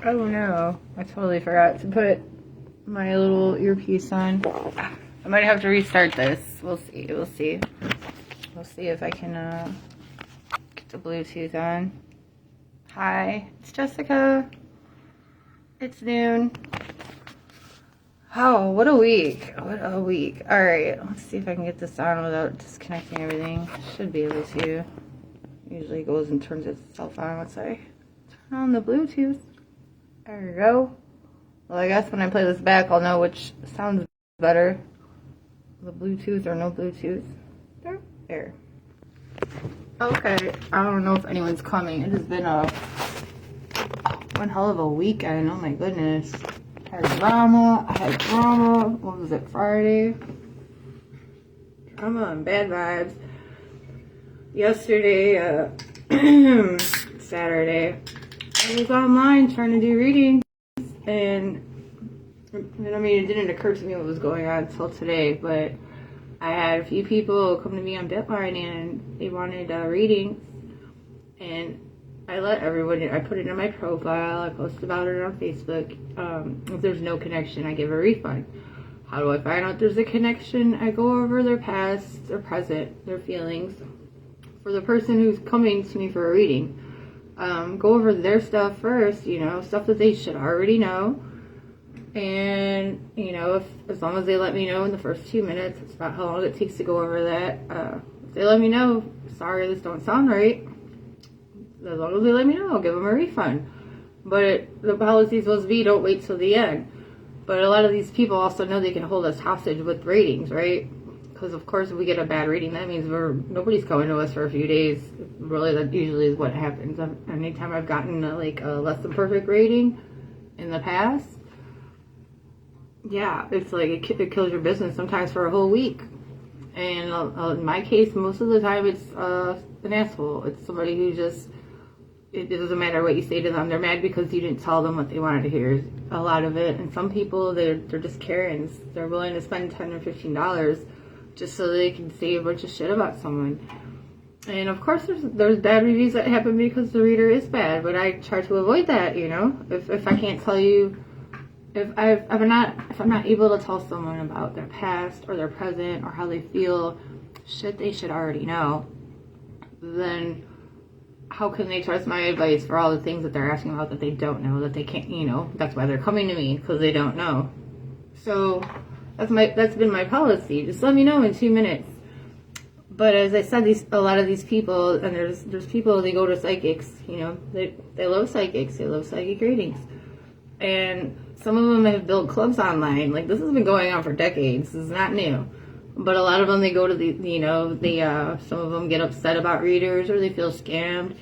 Oh no, I totally forgot to put my little earpiece on. I might have to restart this. We'll see. We'll see. We'll see if I can get the Bluetooth on. Hi, it's Jessica. It's noon. Oh, what a week. What a week. Alright, let's see if I can get this on without disconnecting everything. Should be able to. Usually goes and turns itself on once I turn on the Bluetooth. There we go. Well, I guess when I play this back, I'll know which sounds better. The Bluetooth or no Bluetooth. There. Okay, I don't know if anyone's coming. It has been one hell of a weekend. Oh my goodness. I had drama. What was it, Friday? Drama and bad vibes. Yesterday, Saturday, I was online trying to do readings, and I mean, it didn't occur to me what was going on until today, but I had a few people come to me on Bitline, and they wanted readings, and I let everyone, I put it in my profile, I posted about it on Facebook. If there's no connection, I give a refund. How do I find out there's a connection? I go over their past, their present, their feelings. For the person who's coming to me for a reading, go over their stuff first, stuff that they should already know. And, if as long as they let me know in the first 2 minutes, it's about how long it takes to go over that. If they let me know, sorry, this don't sound right, as long as they let me know, I'll give them a refund. But the policy is supposed to be don't wait till the end. But a lot of these people also know they can hold us hostage with ratings, right? Because of course if we get a bad rating, that means nobody's coming to us for a few days. Really, that usually is what happens. Anytime I've gotten a less than perfect rating in the past, yeah, it's like it kills your business sometimes for a whole week. And in my case, most of the time it's an asshole. It's somebody who just, it doesn't matter what you say to them. They're mad because you didn't tell them what they wanted to hear. A lot of it. And some people, they're just Karens. They're willing to spend $10 or $15 just so they can say a bunch of shit about someone. And of course there's bad reviews that happen because the reader is bad, but I try to avoid that, If I can't tell you, if I'm not able to tell someone about their past or their present or how they feel, shit they should already know, then how can they trust my advice for all the things that they're asking about that they don't know, that they can't, that's why they're coming to me, because they don't know. So that's been my policy. Just let me know in 2 minutes. But as I said, a lot of these people, and there's people, they go to psychics, they love psychics, they love psychic readings. And some of them have built clubs online. Like, this has been going on for decades. This is not new. But a lot of them, they go to some of them get upset about readers or they feel scammed.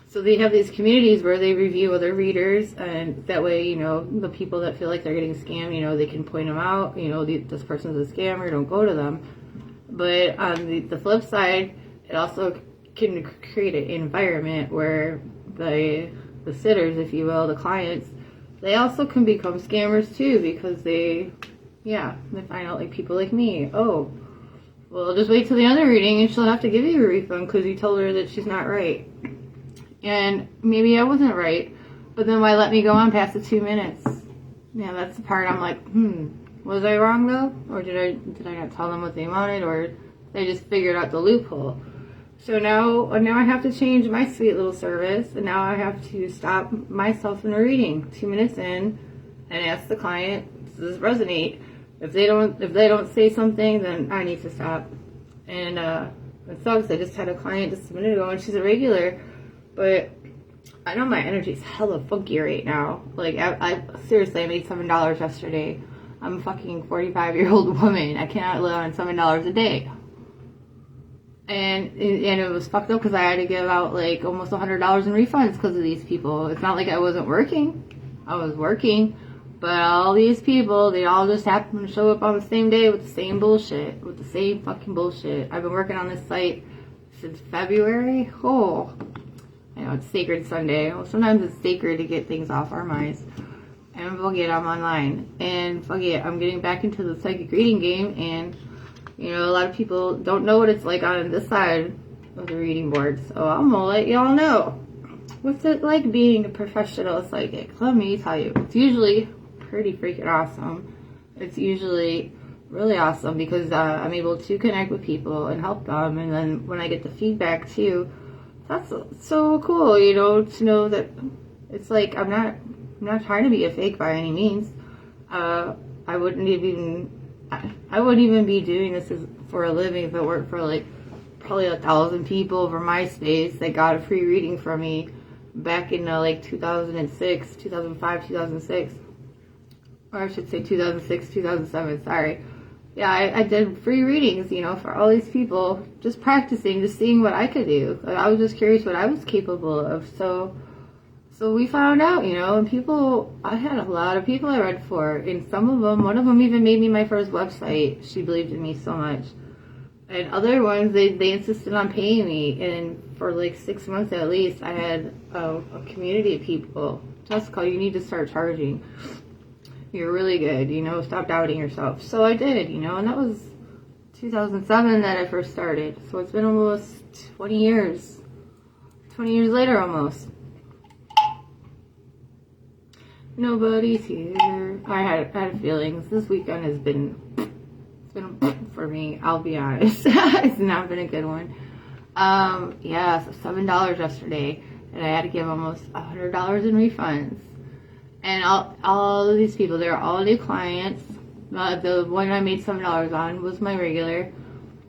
So they have these communities where they review other readers, and that way, the people that feel like they're getting scammed, they can point them out. This person's a scammer, don't go to them. But on the flip side, it also can create an environment where the sitters, if you will, the clients, they also can become scammers too, because they find out, like, people like me, oh, well, just wait till the other reading and she'll have to give you a refund because you told her that she's not right. And maybe I wasn't right, but then why let me go on past the 2 minutes? Yeah, that's the part I'm like, was I wrong though? Or did I not tell them what they wanted, or they just figured out the loophole? So now I have to change my sweet little service, and now I have to stop myself in a reading 2 minutes in and ask the client, does this resonate? If they don't say something, then I need to stop. And it sucks. I just had a client just a minute ago, and she's a regular, but I know my energy's hella funky right now. Like, I seriously, I made $7 yesterday. I'm a fucking 45-year-old woman. I cannot live on $7 a day. And it was fucked up because I had to give out like almost $100 in refunds because of these people. It's not like I wasn't working. I was working. But all these people, they all just happen to show up on the same day with the same bullshit. With the same fucking bullshit. I've been working on this site since February. Oh, I know it's Sacred Sunday. Well, sometimes it's sacred to get things off our minds. And fuck it, I'm online. And fuck it, I'm getting back into the psychic reading game. And, a lot of people don't know what it's like on this side of the reading board. So I'm gonna let y'all know. what's it like being a professional psychic? Let me tell you, it's usually pretty freaking awesome. It's usually really awesome because I'm able to connect with people and help them, and then when I get the feedback too, that's so cool, you know, to know that it's like I'm not trying to be a fake by any means. I wouldn't even be doing this for a living if it weren't for like probably 1,000 people over MySpace that got a free reading from me back in like 2006, 2005, 2006, or I should say 2006, 2007. Sorry. Yeah, I did free readings, you know, for all these people, just practicing, just seeing what I could do. I was just curious what I was capable of. So we found out, you know, and I had a lot of people I read for, and one of them even made me my first website. She believed in me so much. And other ones, they insisted on paying me, and for like 6 months at least, I had a community of people. Jessica, you need to start charging. You're really good, you know, stop doubting yourself. So I did, you know, and that was 2007 that I first started. So it's been almost 20 years. 20 years later almost. Nobody's here. I had feelings. This weekend has been for me, I'll be honest. It's not been a good one. Yeah, so $7 yesterday, and I had to give almost $100 in refunds. And all of these people, they're all new clients. The one I made $7 on was my regular.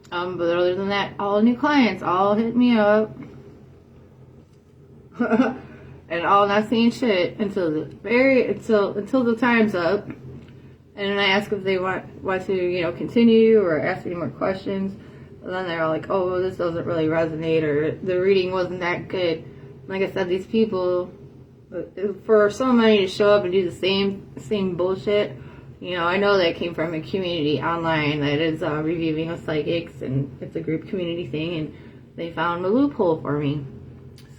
But other than that, all new clients, all hit me up. And all not saying shit until the time's up. And then I ask if they want to, you know, continue or ask any more questions. And then they're all like, oh, well, this doesn't really resonate, or the reading wasn't that good. Like I said, these people, for so many to show up and do the same bullshit, you know, I know that came from a community online that is reviewing of psychics, and it's a group community thing, and they found a loophole for me.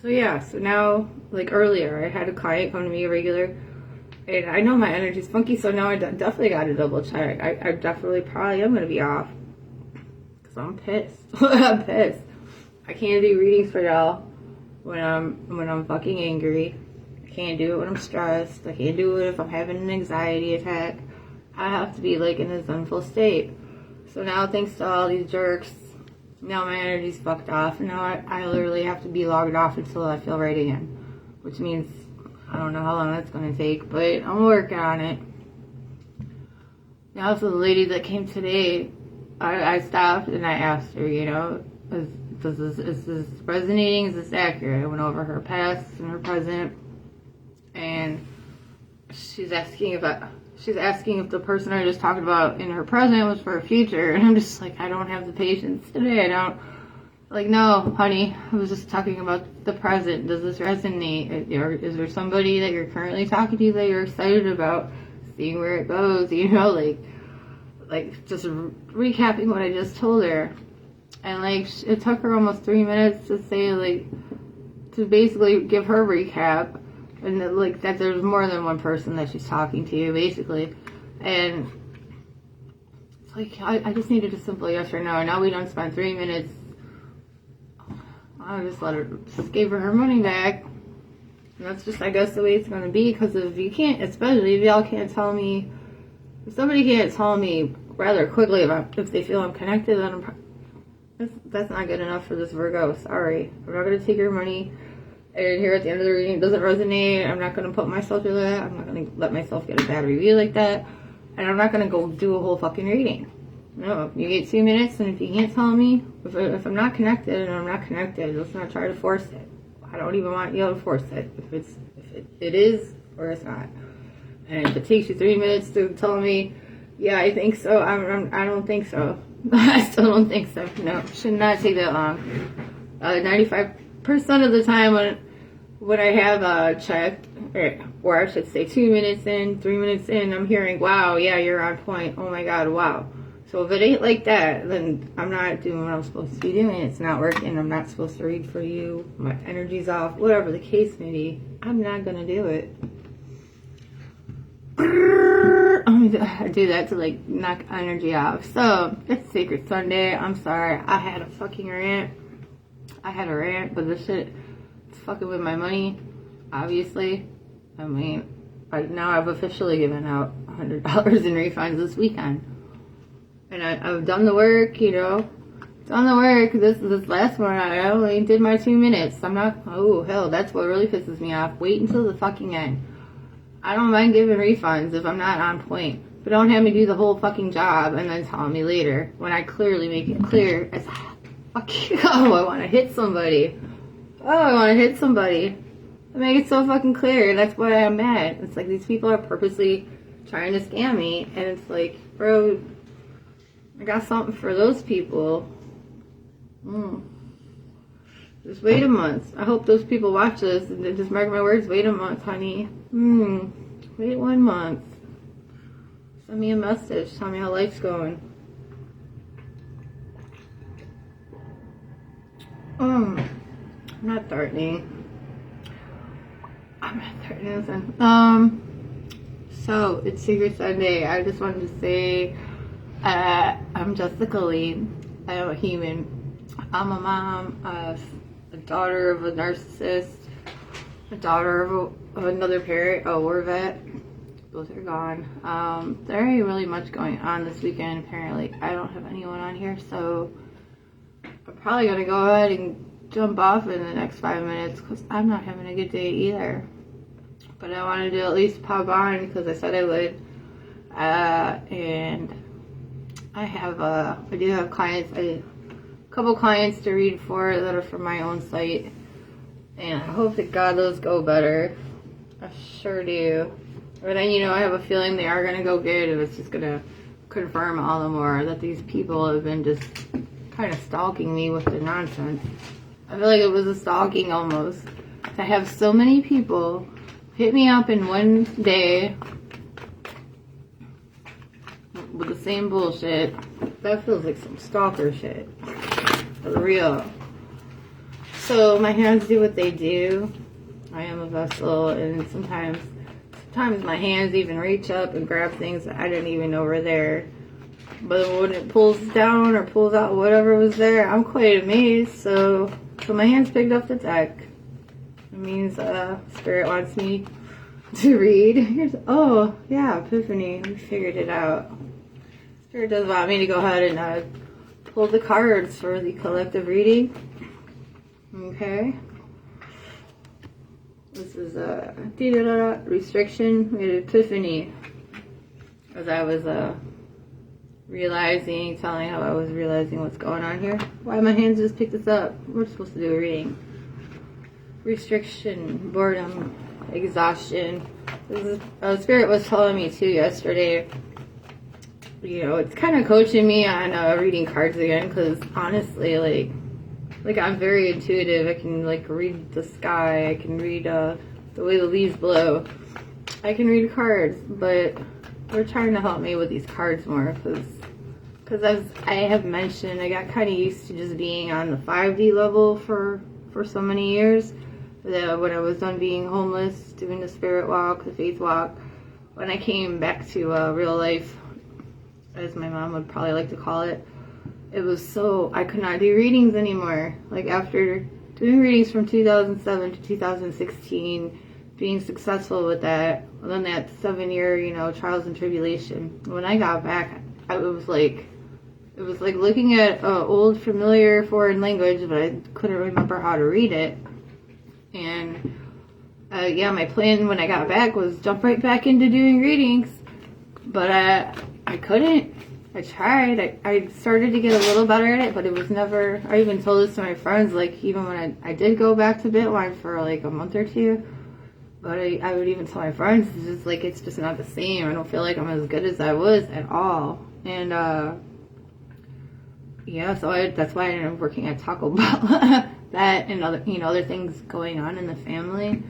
So yeah, so now, like earlier, I had a client come to me regular, and I know my energy's funky, so now I definitely got to double check. I definitely probably am going to be off, because I'm pissed. I'm pissed. I can't do readings for y'all when I'm fucking angry. I can't do it when I'm stressed. I can't do it if I'm having an anxiety attack. I have to be like in a zenful state. So now, thanks to all these jerks, now my energy's fucked off, and now I literally have to be logged off until I feel right again, which means I don't know how long that's going to take, but I'm working on it. Now, so the lady that came today, I stopped and I asked her, you know, is this resonating? Is this accurate? I went over her past and her present, and she's asking if the person I just talked about in her present was for her future, and I'm just like, I don't have the patience today. I don't. Like, no, honey, I was just talking about the present. Does this resonate? Or is there somebody that you're currently talking to that you're excited about, seeing where it goes, you know, like just recapping what I just told her. And, like, it took her almost 3 minutes to say, like, to basically give her recap, and that, like, that there's more than one person that she's talking to, basically. And it's like, I just needed a simple yes or no. Now we don't spend 3 minutes. I just gave her money back. And that's just, I guess, the way it's going to be, because especially if y'all can't tell me, if somebody can't tell me rather quickly about if they feel I'm connected, then that's not good enough for this Virgo. Sorry. I'm not going to take your money, and here at the end of the reading, it doesn't resonate. I'm not going to put myself through that. I'm not going to let myself get a bad review like that. And I'm not going to go do a whole fucking reading. No, you get 2 minutes, and if you can't tell me, if I'm not connected and I'm not connected, let's not try to force it. I don't even want you to force it. If it is or it's not. And if it takes you 3 minutes to tell me, yeah, I think so, I don't think so. I still don't think so. No, should not take that long. 95% of the time when I have checked, or I should say 2 minutes in, 3 minutes in, I'm hearing, wow, yeah, you're on point. Oh my God, wow. So if it ain't like that, then I'm not doing what I'm supposed to be doing. It's not working. I'm not supposed to read for you. My energy's off. Whatever the case may be, I'm not going to do it. I do that to, like, knock energy off. So, it's Sacred Sunday. I'm sorry. I had a fucking rant. But this shit, It's fucking with my money, obviously. I mean, now I've officially given out $100 in refunds this weekend. And I've done the work, you know. Done the work. This last one, I only did my 2 minutes. I'm not, oh, hell, that's what really pisses me off. Wait until the fucking end. I don't mind giving refunds if I'm not on point. But don't have me do the whole fucking job and then tell me later when I clearly make it clear as fuck you. Oh, I want to hit somebody. Oh, I want to hit somebody. I make it so fucking clear. That's why I'm mad. It's like these people are purposely trying to scam me. And it's like, bro, I got something for those people. Just wait a month. I hope those people watch this and just mark my words. Wait a month, honey. Wait 1 month. Send me a message. Tell me how life's going. I'm not threatening. I'm not threatening. So it's Secret Sunday. I just wanted to say, I'm Jessica Lee. I am a human. I'm a mom, a daughter of a narcissist, a daughter of another parent, a war vet. Both are gone. There ain't really much going on this weekend, apparently. I don't have anyone on here, so I'm probably going to go ahead and jump off in the next 5 minutes because I'm not having a good day either. But I wanted to at least pop on because I said I would. And I do have clients, a couple clients to read for that are from my own site. And I hope that God those go better. I sure do. But then, you know, I have a feeling they are going to go good, and it's just going to confirm all the more that these people have been just kind of stalking me with their nonsense. I feel like it was a stalking almost. To have so many people hit me up in one day with the same bullshit, that feels like some stalker shit. For real. So my hands do what they do. I am a vessel, and sometimes my hands even reach up and grab things that I didn't even know were there. But when it pulls down or pulls out whatever was there, I'm quite amazed. So my hands picked up the deck. It means Spirit wants me to read. Oh, yeah, Epiphany. We figured it out. Spirit does want me to go ahead and pull the cards for the collective reading. Okay. This is a restriction. We had Epiphany. As I was telling how I was realizing what's going on here. Why my hands just picked this up? We're supposed to do a reading. Restriction, boredom, exhaustion. This is, Spirit was telling me too yesterday. You know, it's kind of coaching me on reading cards again, because honestly, like I'm very intuitive. I can like read the sky. I can read the way the leaves blow. I can read cards, but they're trying to help me with these cards more, because as I have mentioned, I got kind of used to just being on the 5D level for so many years. That when I was done being homeless, doing the spirit walk, the faith walk, when I came back to real life, as my mom would probably like to call it, it was so, I could not do readings anymore. Like after doing readings from 2007 to 2016, being successful with that, and then that 7-year, you know, trials and tribulation. When I got back, it was like looking at an old familiar foreign language, but I couldn't remember how to read it. And yeah, my plan when I got back was jump right back into doing readings, but I couldn't. I tried. I started to get a little better at it, but it was never, I even told this to my friends, like even when I did go back to Bitwine for like a month or two, but I would even tell my friends, it's just not the same. I don't feel like I'm as good as I was at all. And yeah, so that's why I ended up working at Taco Bell. That and other things going on in the family.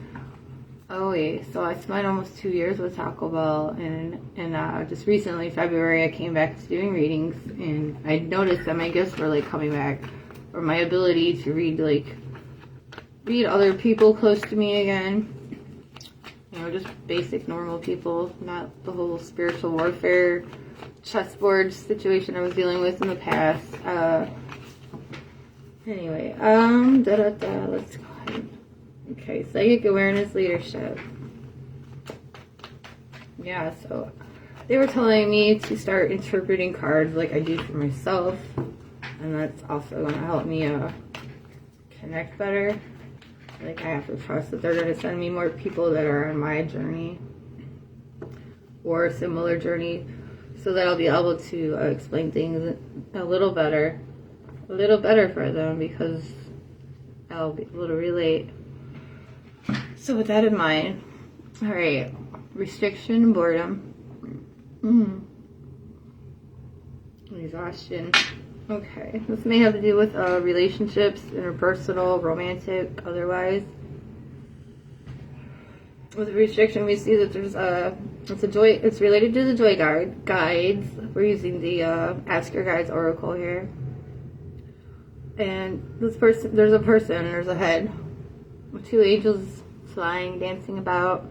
Oh yeah, so I spent almost 2 years with Taco Bell, and just recently, February, I came back to doing readings, and I noticed that my gifts were like coming back, or my ability to read other people close to me again. You know, just basic normal people, not the whole spiritual warfare chessboard situation I was dealing with in the past. Anyway, let's go ahead. Okay, psychic awareness leadership. Yeah, so they were telling me to start interpreting cards like I do for myself, and that's also going to help me connect better. Like, I have to trust that they're going to send me more people that are on my journey or a similar journey, so that I'll be able to explain things a little better for them, because I'll be able to relate. So with that in mind, all right, restriction and boredom. Exhaustion. Okay, this may have to do with relationships, interpersonal, romantic, otherwise. With restriction, we see that there's it's related to the joy guides. We're using the Ask Your Guides Oracle here. And there's a head with two angels flying, dancing about.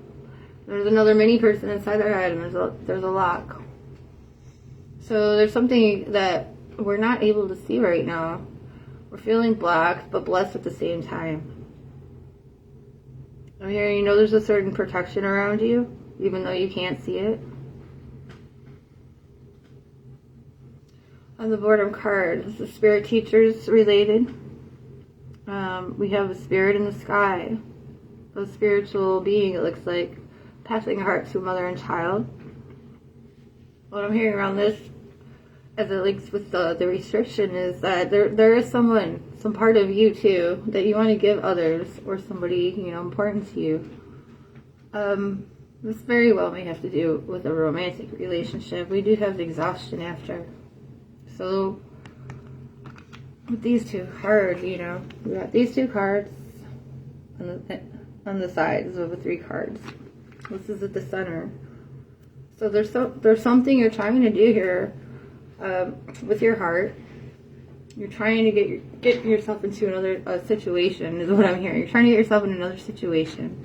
There's another mini person inside their head, and there's a lock. So there's something that we're not able to see right now. We're feeling blocked, but blessed at the same time. I'm hearing, there's a certain protection around you, even though you can't see it. On the boredom card, this is spirit teachers related. We have a spirit in the sky. A spiritual being, it looks like, passing a heart to a mother and child. What I'm hearing around this, as it links with the restriction, is that there is some part of you too that you want to give others, or somebody important to you. This very well may have to do with a romantic relationship. We do have the exhaustion after. So with these two cards, we got these two cards on the sides of the three cards. This is at the center. So there's something you're trying to do here with your heart. You're trying to get yourself into another situation, is what I'm hearing. You're trying to get yourself in another situation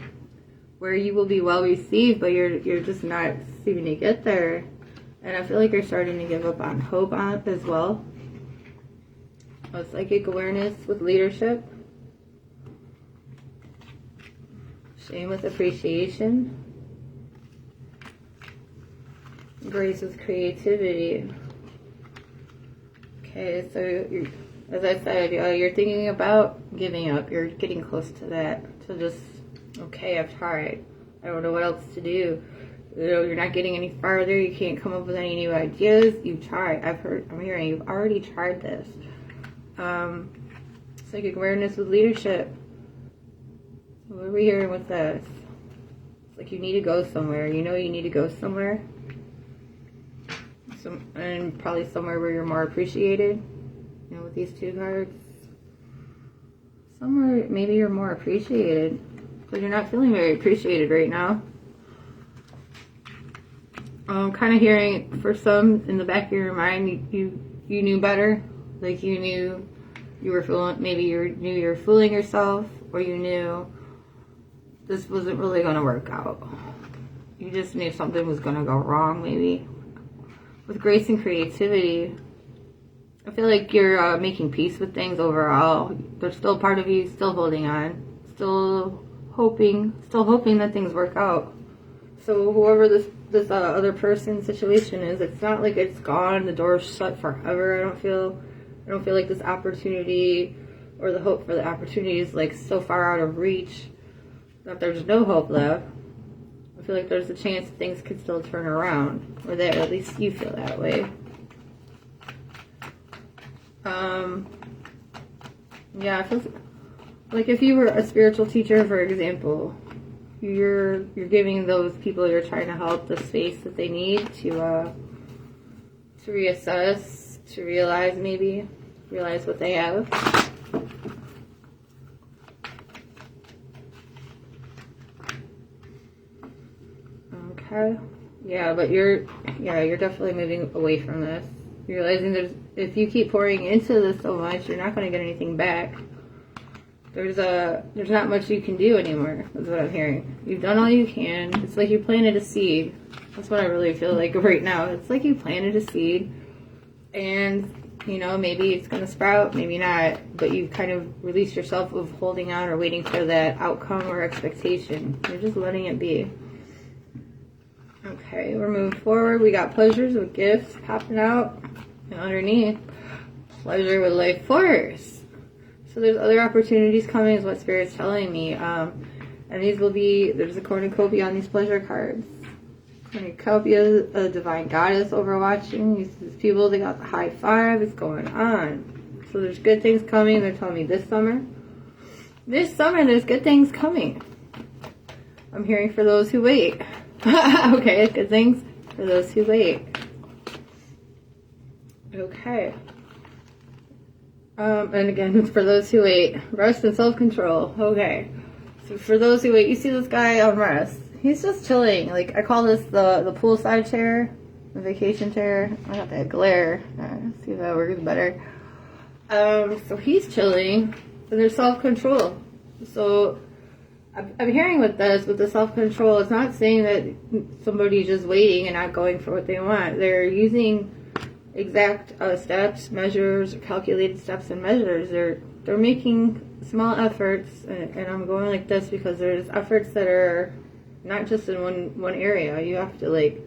where you will be well received, but you're just not seeming to get there. And I feel like you're starting to give up on hope on it as well. Psychic awareness with leadership. Shame with appreciation. Grace with creativity. Okay, so as I said, you're thinking about giving up. You're getting close to that. So just, okay, I've tried. I don't know what else to do. You're not getting any farther. You can't come up with any new ideas. You've tried. I'm hearing you've already tried this. Psychic awareness with leadership. What are we hearing with this? It's like you need to go somewhere. You need to go somewhere. And probably somewhere where you're more appreciated. With these two cards. Somewhere maybe you're more appreciated. Because you're not feeling very appreciated right now. I'm kind of hearing, for some, in the back of your mind, you knew better. Like you knew you were fooling, maybe you knew you were fooling yourself, or you knew this wasn't really going to work out. You just knew something was going to go wrong, maybe. With grace and creativity, I feel like you're making peace with things overall. There's still part of you still holding on, still hoping that things work out. So whoever this other person's situation is, it's not like it's gone, the door's shut forever. I don't feel like this opportunity or the hope for the opportunity is like so far out of reach that there's no hope left. I feel like there's a chance that things could still turn around, or that at least you feel that way. Yeah, I feel like if you were a spiritual teacher, for example, you're giving those people you're trying to help the space that they need to reassess, to realize what they have. Okay. Yeah, but you're definitely moving away from this. You're realizing if you keep pouring into this so much, you're not going to get anything back. There's not much you can do anymore, is what I'm hearing. You've done all you can. It's like you planted a seed. That's what I really feel like right now. It's like you planted a seed, and You know, maybe it's going to sprout, maybe not, but you kind of release yourself of holding on or waiting for that outcome or expectation. You're just letting it be. Okay, we're moving forward. We got pleasures with gifts popping out, and underneath, pleasure with life force. So there's other opportunities coming is what Spirit's telling me. And these will be, there's a cornucopia on these pleasure cards. Cornucopia, a divine goddess overwatching. These people, they got the high five. It's going on. So there's good things coming. They're telling me this summer. This summer, there's good things coming. I'm hearing for those who wait. Okay, good things for those who wait. Okay. And again, it's for those who wait. Rest and self-control. Okay. So for those who wait, you see this guy on rest. He's just chilling. Like, I call this the poolside chair, the vacation chair. I got that glare. See if that works better. So he's chilling, and there's self-control. So I'm hearing with this, with the self-control, it's not saying that somebody's just waiting and not going for what they want. They're using exact steps, measures, calculated steps and measures. They're making small efforts, and I'm going like this because there's efforts that are not just in one area. You have to like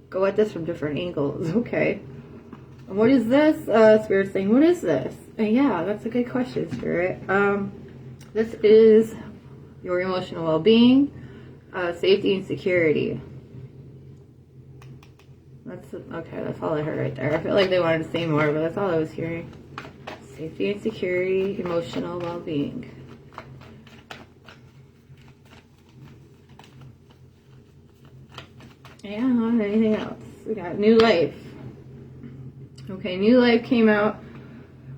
go at this from different angles. Okay. And what is this? Spirit's saying, what is this? And yeah, that's a good question, Spirit. This is your emotional well-being, safety and security. That's all I heard right there. I feel like they wanted to say more, but that's all I was hearing. Safety and security, emotional well-being. Yeah, not anything else. We got new life. Okay, new life came out.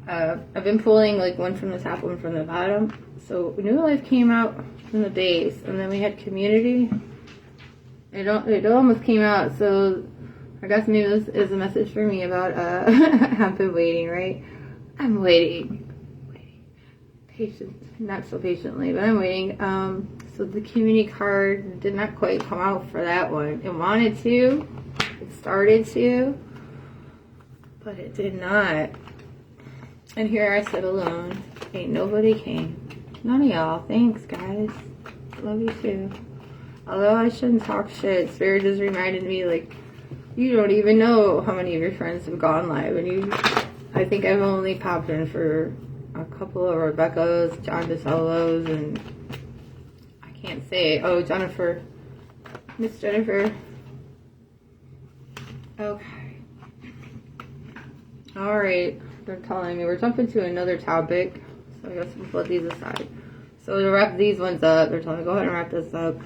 I've been pulling like one from the top, one from the bottom. So new life came out from the base, and then we had community. It almost came out, so I guess maybe this is a message for me about I've been waiting, right? I'm waiting. Patient, not so patiently, but I'm waiting. So the community card did not quite come out for that one. It wanted to, it started to, but it did not. And here I sit alone. Ain't nobody came. None of y'all. Thanks, guys. Love you too. Although I shouldn't talk shit, Spirit just reminded me, like, you don't even know how many of your friends have gone live, and I think I've only popped in for a couple of Rebecca's, John DeSolo's, and I can't say, oh, Jennifer, Miss Jennifer. Okay. Alright, they're telling me we're jumping to another topic, so I guess we'll put these aside. So to wrap these ones up, they're telling me go ahead and wrap this up.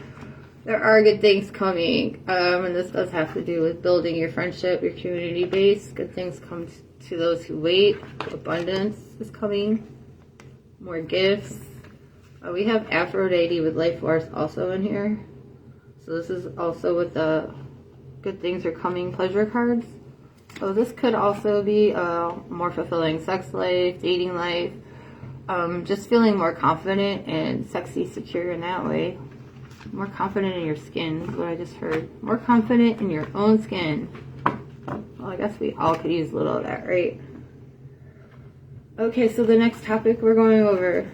There are good things coming, and this does have to do with building your friendship, your community base. Good things come to those who wait. Abundance is coming. More gifts. We have Aphrodite with Life Force also in here. So this is also with the good things are coming pleasure cards. So this could also be a more fulfilling sex life, dating life. Just feeling more confident and sexy, secure in that way. More confident in your skin is what I just heard. More confident in your own skin. Well, I guess we all could use a little of that, right? Okay, so the next topic we're going over.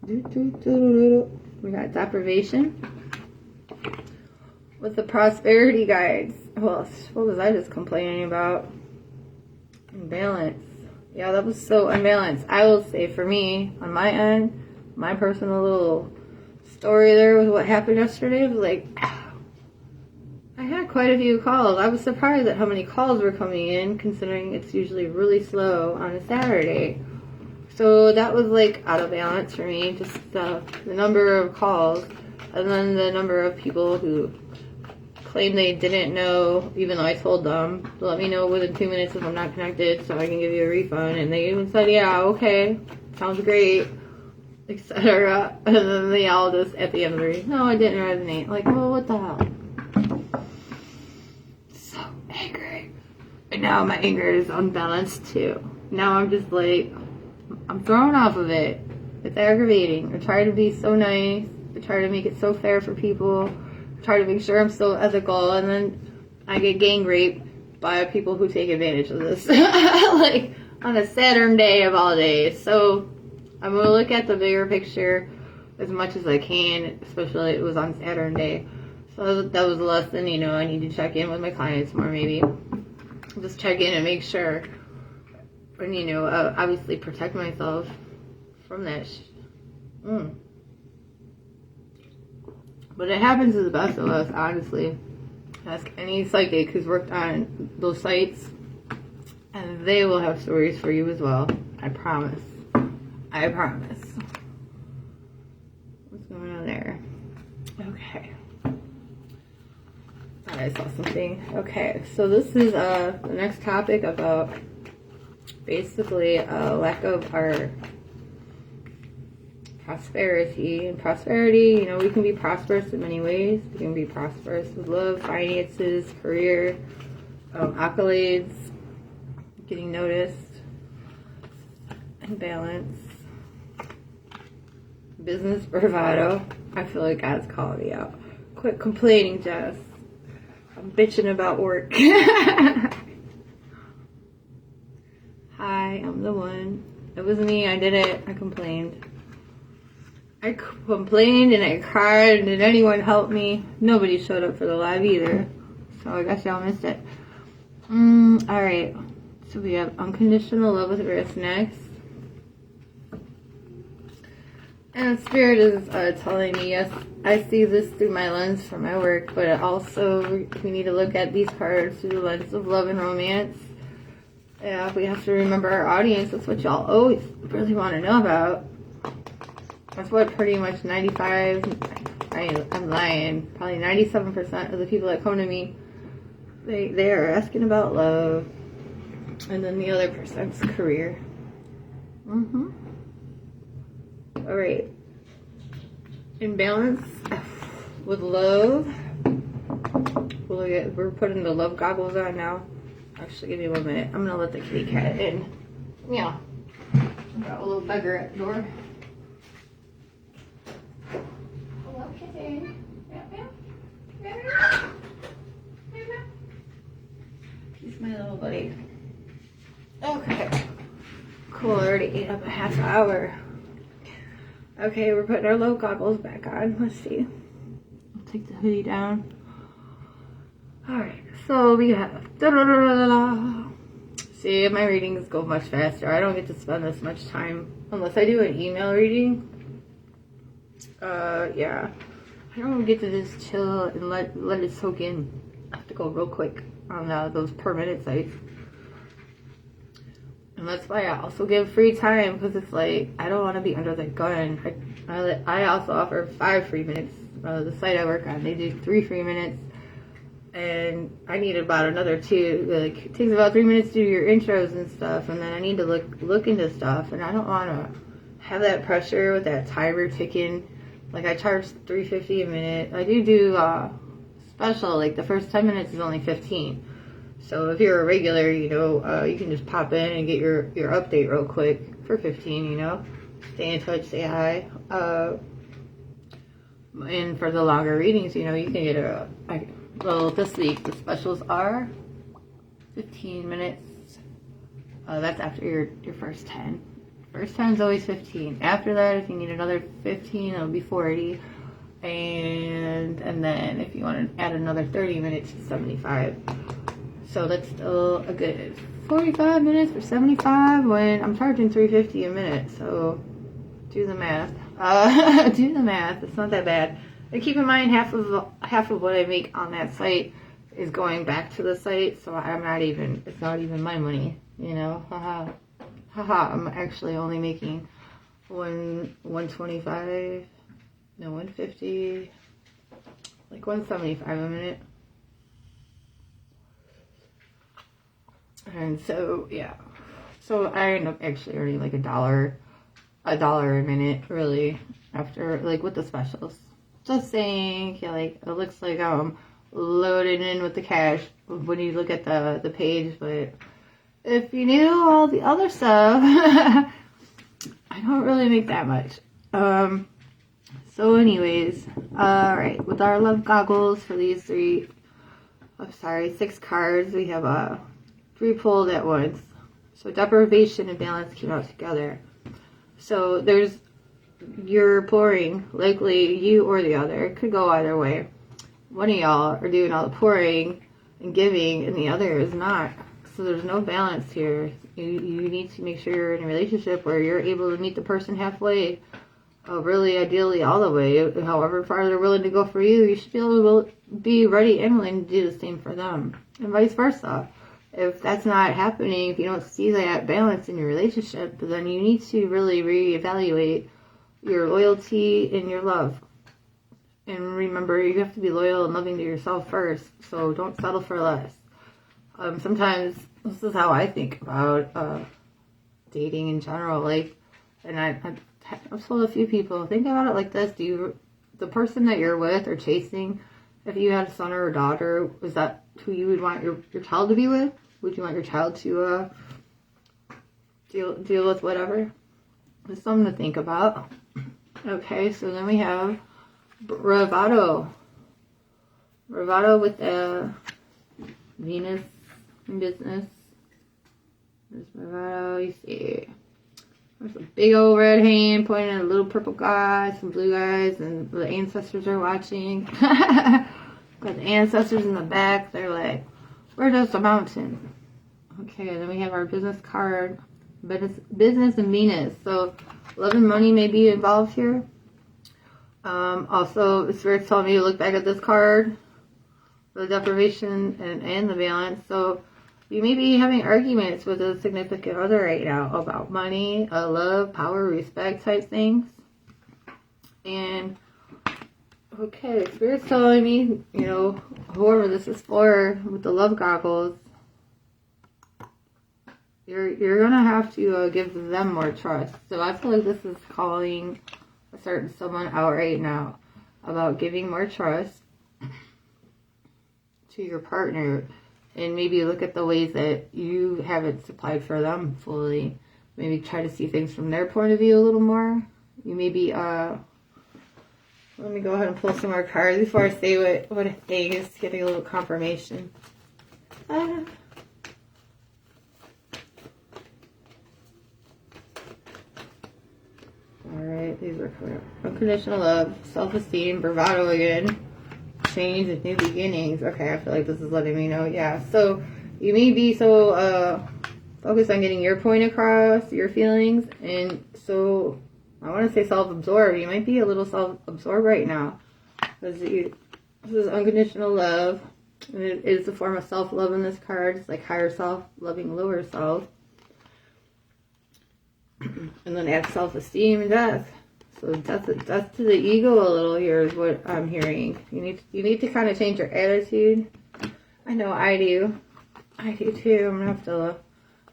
We got deprivation. With the prosperity guides. Well, what was I just complaining about? Imbalance. Yeah, that was so unbalanced. I will say for me, on my end, my personal little story there with what happened yesterday was like, I had quite a few calls. I was surprised at how many calls were coming in, considering it's usually really slow on a Saturday. So that was like out of balance for me, just the number of calls, and then the number of people who claimed they didn't know, even though I told them to let me know within 2 minutes if I'm not connected so I can give you a refund. And they even said, yeah, okay, sounds great, etc. And then they all just at the end of the read, no, it didn't resonate. Like, well, what the hell? So angry. And now my anger is unbalanced too. Now I'm just like, I'm thrown off of it. It's aggravating. I try to be so nice. I try to make it so fair for people. I try to make sure I'm so ethical, and then I get gang raped by people who take advantage of this. Like, on a Saturn day of all days. So, I'm going to look at the bigger picture as much as I can, especially it was on Saturn day. So, that was a lesson, you know, I need to check in with my clients more, maybe. Just check in and make sure. And, you know, obviously protect myself from that. But it happens to the best of us, honestly. Ask any psychic who's worked on those sites, and they will have stories for you as well. I promise. I promise. What's going on there? Okay. Thought I saw something. Okay, so this is the next topic about basically a lack of our prosperity. And prosperity, you know, we can be prosperous in many ways. We can be prosperous with love, finances, career, accolades, getting noticed, and balance, business bravado. I feel like God's calling me out. Quit complaining, Jess. I'm bitching about work. Hi, I'm the one. It was me. I did it. I complained. I complained and I cried, and did anyone help me? Nobody showed up for the live either. So I guess y'all missed it. Alright. So we have unconditional love with risk next. And Spirit is telling me, yes, I see this through my lens for my work, but also we need to look at these cards through the lens of love and romance. Yeah, we have to remember our audience. That's what y'all always really want to know about. That's what pretty much 95, I'm lying, probably 97% of the people that come to me, they are asking about love. And then the other percent's career. Alright. In balance with love. We're putting the love goggles on now. Actually, give me 1 minute. I'm gonna let the kitty cat in. Yeah. Got a little beggar at the door. Hello, kitten. He's my little buddy. Okay. Cool, I already ate up a half hour. Okay, we're putting our love goggles back on. Let's see. I'll take the hoodie down. Alright, so we have... See, my readings go much faster. I don't get to spend this much time unless I do an email reading. Yeah. I don't get to just chill and let it soak in. I have to go real quick on those per minute sites. And that's why I also give free time, because it's like, I don't want to be under the gun. I also offer 5 free minutes. The site I work on, they do 3 free minutes. And I need about another 2. Like, it takes about 3 minutes to do your intros and stuff. And then I need to look into stuff. And I don't want to have that pressure with that timer ticking. Like, I charge $3.50 a minute. I do special, like the first 10 minutes is only 15. So if you're a regular, you know, you can just pop in and get your update real quick for 15, you know. Stay in touch, say hi. And for the longer readings, you know, you can get well, this week the specials are 15 minutes. That's after your first 10. First 10 is always 15. After that, if you need another 15, it'll be 40. And then if you want to add another 30 minutes, it's 75. So that's still a good 45 minutes for 75 when I'm charging $3.50 a minute. So do the math. Do the math. It's not that bad. And keep in mind, half of what I make on that site is going back to the site. So it's not even my money. You know, haha. I'm actually only making 125, no, 150, like 175 a minute. And so, yeah. So I end up actually earning like $1 a minute, really, after, like, with the specials. Just saying, yeah, like, it looks like I'm loaded in with the cash when you look at the page, but if you knew all the other stuff, I don't really make that much. So anyways, alright, with our love goggles for these 3 I'm sorry, 6 cards. We have 3 pulled at once. So deprivation and balance came out together. So you're pouring, likely you or the other. It could go either way. One of y'all are doing all the pouring and giving, and the other is not. So there's no balance here. You need to make sure you're in a relationship where you're able to meet the person halfway. Really, ideally, all the way. However far they're willing to go for you, you should be able to be ready and willing to do the same for them, and vice versa. If that's not happening, if you don't see that balance in your relationship, then you need to really reevaluate your loyalty and your love. And remember, you have to be loyal and loving to yourself first, so don't settle for less. Sometimes, this is how I think about dating in general, and I've told a few people, think about it like this. The person that you're with or chasing, if you had a son or a daughter, is that who you would want your child to be with? Would you want your child to deal with whatever? It's something to think about. Okay, so then we have bravado. Bravado with Venus in business. There's bravado, you see. There's a big old red hand pointing at a little purple guy, some blue guys, and the ancestors are watching. Got the ancestors in the back. They're like, where does the mountain? Okay, then we have our business card. Business and Venus. So love and money may be involved here. Also, the Spirit's telling me to look back at this card. The deprivation and the balance. So you may be having arguments with a significant other right now about money, love, power, respect type things. And, okay, Spirit's telling me, whoever this is for with the love goggles, you're going to have to give them more trust. So I feel like this is calling a certain someone out right now about giving more trust to your partner. And maybe look at the ways that you haven't supplied for them fully. Maybe try to see things from their point of view a little more. You maybe, let me go ahead and pull some more cards before I say what I think is getting a little confirmation. Alright, these are clear. Unconditional love, self-esteem, bravado again. Change and new beginnings. Okay, I feel like this is letting me know. Yeah, so you may be so focused on getting your point across, your feelings, and so I want to say self-absorbed. You might be a little self-absorbed right now because this is unconditional love, and it is a form of self-love in this card. It's like higher self loving lower self, and then add self-esteem and death. So death to the ego a little here is what I'm hearing. You need to kind of change your attitude. I know I do. I do too. I'm gonna have to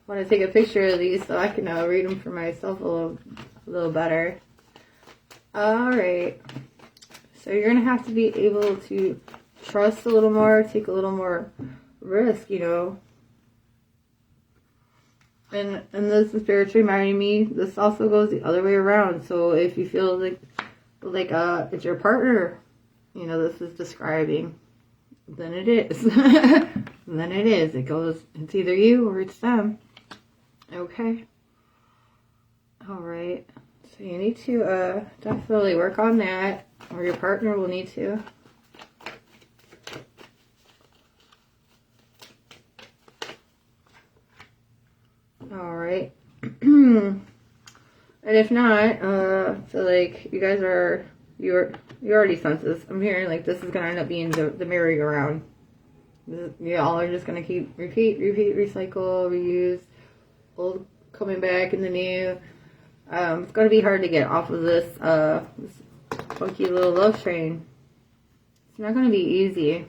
want to take a picture of these so I can read them for myself a little better. All right. So you're gonna have to be able to trust a little more, take a little more risk, And this is spiritually reminding me, this also goes the other way around. So if you feel like it's your partner, this is describing, then it is. Then it is. It's either you or it's them. Okay. Alright. So you need to definitely work on that, or your partner will need to. Alright. And if not, so like you guys you already sense this. I'm hearing like this is gonna end up being the merry-go-round. Y'all are just gonna keep repeat, recycle, reuse, old coming back in the new. It's gonna be hard to get off of this funky little love train. It's not gonna be easy.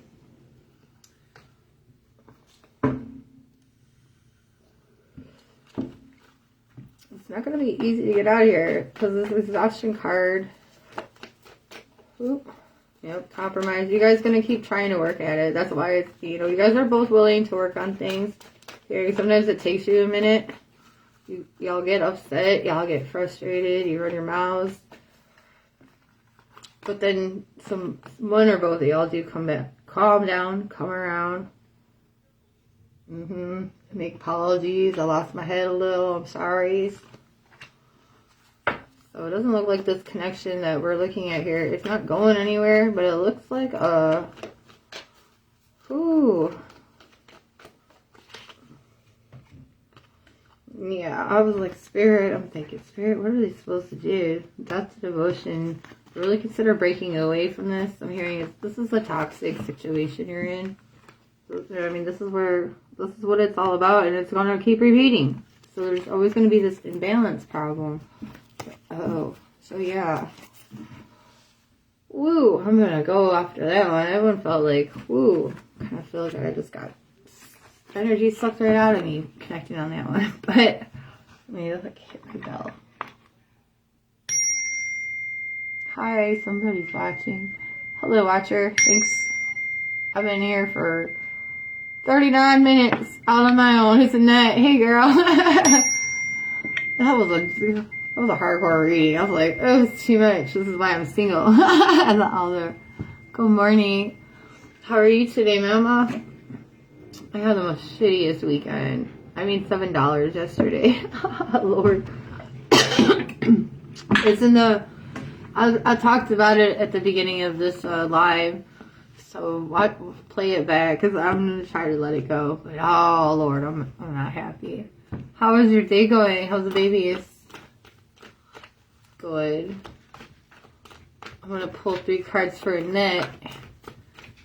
It's not going to be easy to get out of here because this exhaustion card. Oop. Yep, compromise. You guys going to keep trying to work at it. That's why it's, you guys are both willing to work on things. Sometimes it takes you a minute. Y'all get upset. Y'all get frustrated. You run your mouths. But then one or both of y'all do come calm down, come around. Make apologies. I lost my head a little. I'm sorry. So it doesn't look like this connection that we're looking at here. It's not going anywhere, but it looks like yeah, I was like, Spirit, I'm thinking, Spirit, what are they supposed to do? That's the devotion. Really consider breaking away from this. I'm hearing this is a toxic situation you're in. I mean, this is what it's all about, and it's going to keep repeating. So there's always going to be this imbalance problem. Oh, so yeah. Woo, I'm going to go after that one. That one felt like, woo. Kind of feel like I just got energy sucked right out of me connecting on that one. But let me look, hit my bell. Hi, somebody's watching. Hello, watcher. Thanks. I've been here for 39 minutes all on my own. Isn't that? Hey, girl. that was a hardcore reading. I was like, oh, it's too much. This is why I'm single. Good morning. How are you today, Mama? I had the most shittiest weekend. I mean, $7 yesterday. Lord. It's in the... I talked about it at the beginning of this live. So play it back because I'm going to try to let it go. But, oh, Lord, I'm not happy. How is your day going? How's the baby? Good. I'm going to pull 3 cards for Annette.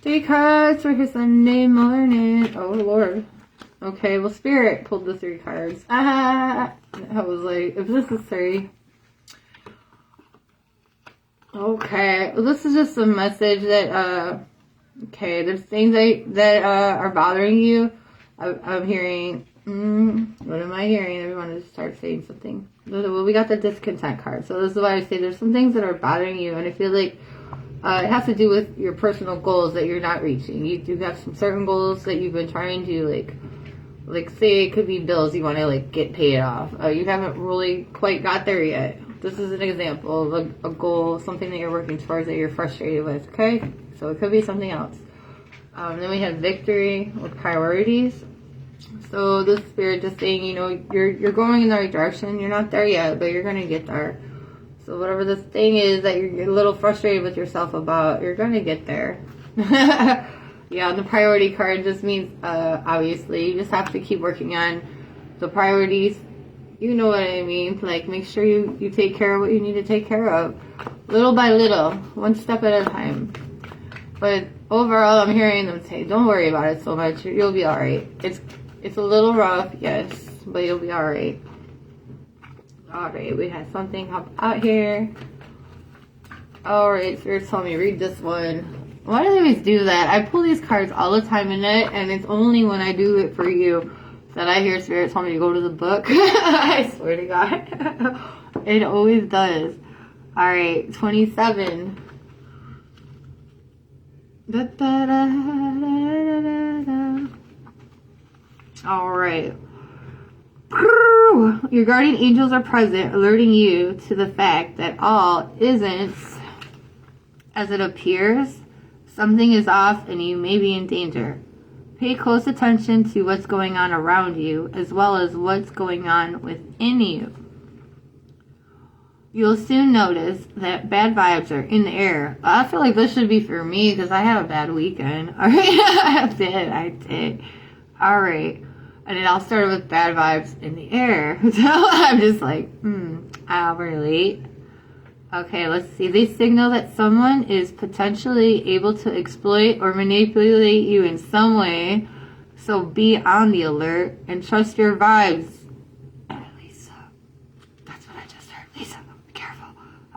3 cards for her Sunday morning. Oh, Lord. Okay, well, Spirit pulled the 3 cards. I was like, if this is 3. Okay, well, this is just a message that, okay, there's things that are bothering you. I'm hearing, what am I hearing? Everyone just start saying something. Well, we got the discontent card. So this is why I say there's some things that are bothering you. And I feel like it has to do with your personal goals that you're not reaching. You do have some certain goals that you've been trying to, like say it could be bills you want to, like, get paid off. You haven't really quite got there yet. This is an example of a goal, something that you're working towards that you're frustrated with, okay? So it could be something else. Then we have victory with priorities. So this Spirit just saying, you know, you're going in the right direction. You're not there yet, but you're going to get there. So whatever this thing is that you're a little frustrated with yourself about, you're going to get there. Yeah, the priority card just means, obviously, you just have to keep working on the priorities. You know what I mean? Like, make sure you take care of what you need to take care of. Little by little. One step at a time. But overall, I'm hearing them say, don't worry about it so much. You'll be alright. It's a little rough, yes. But you'll be alright. Alright, we had something hop out here. Alright, Spirit told me read this one. Why do they always do that? I pull these cards all the time in it, and it's only when I do it for you that I hear Spirit tell me to go to the book. I swear to God. It always does. Alright, 27. Alright. Your guardian angels are present, alerting you to the fact that all isn't as it appears. Something is off and you may be in danger. Pay close attention to what's going on around you, as well as what's going on within you. You'll soon notice that bad vibes are in the air. I feel like this should be for me, because I had a bad weekend. Alright, I did. Alright. And it all started with bad vibes in the air. So I'm just like, I'll relate. Okay, let's see. They signal that someone is potentially able to exploit or manipulate you in some way. So be on the alert and trust your vibes. Lisa. That's what I just heard. Lisa, be careful.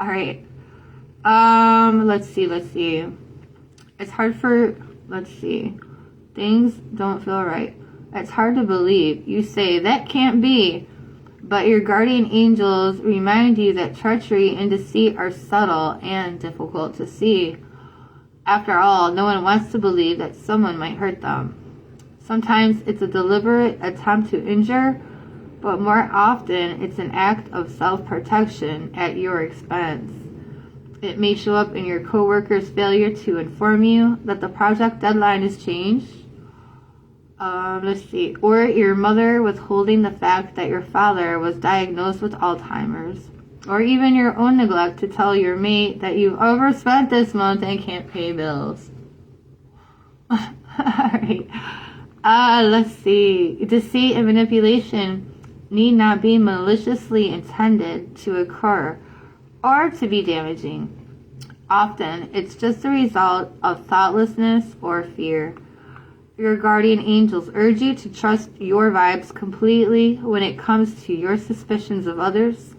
Alright. Let's see. It's hard for, things don't feel right. It's hard to believe. You say, that can't be. But your guardian angels remind you that treachery and deceit are subtle and difficult to see. After all, no one wants to believe that someone might hurt them. Sometimes it's a deliberate attempt to injure, but more often it's an act of self-protection at your expense. It may show up in your coworker's failure to inform you that the project deadline is changed. Let's see. Or your mother withholding the fact that your father was diagnosed with Alzheimer's. Or even your own neglect to tell your mate that you've overspent this month and can't pay bills. Alright. Let's see. Deceit and manipulation need not be maliciously intended to occur or to be damaging. Often, it's just a result of thoughtlessness or fear. Your guardian angels urge you to trust your vibes completely when it comes to your suspicions of others.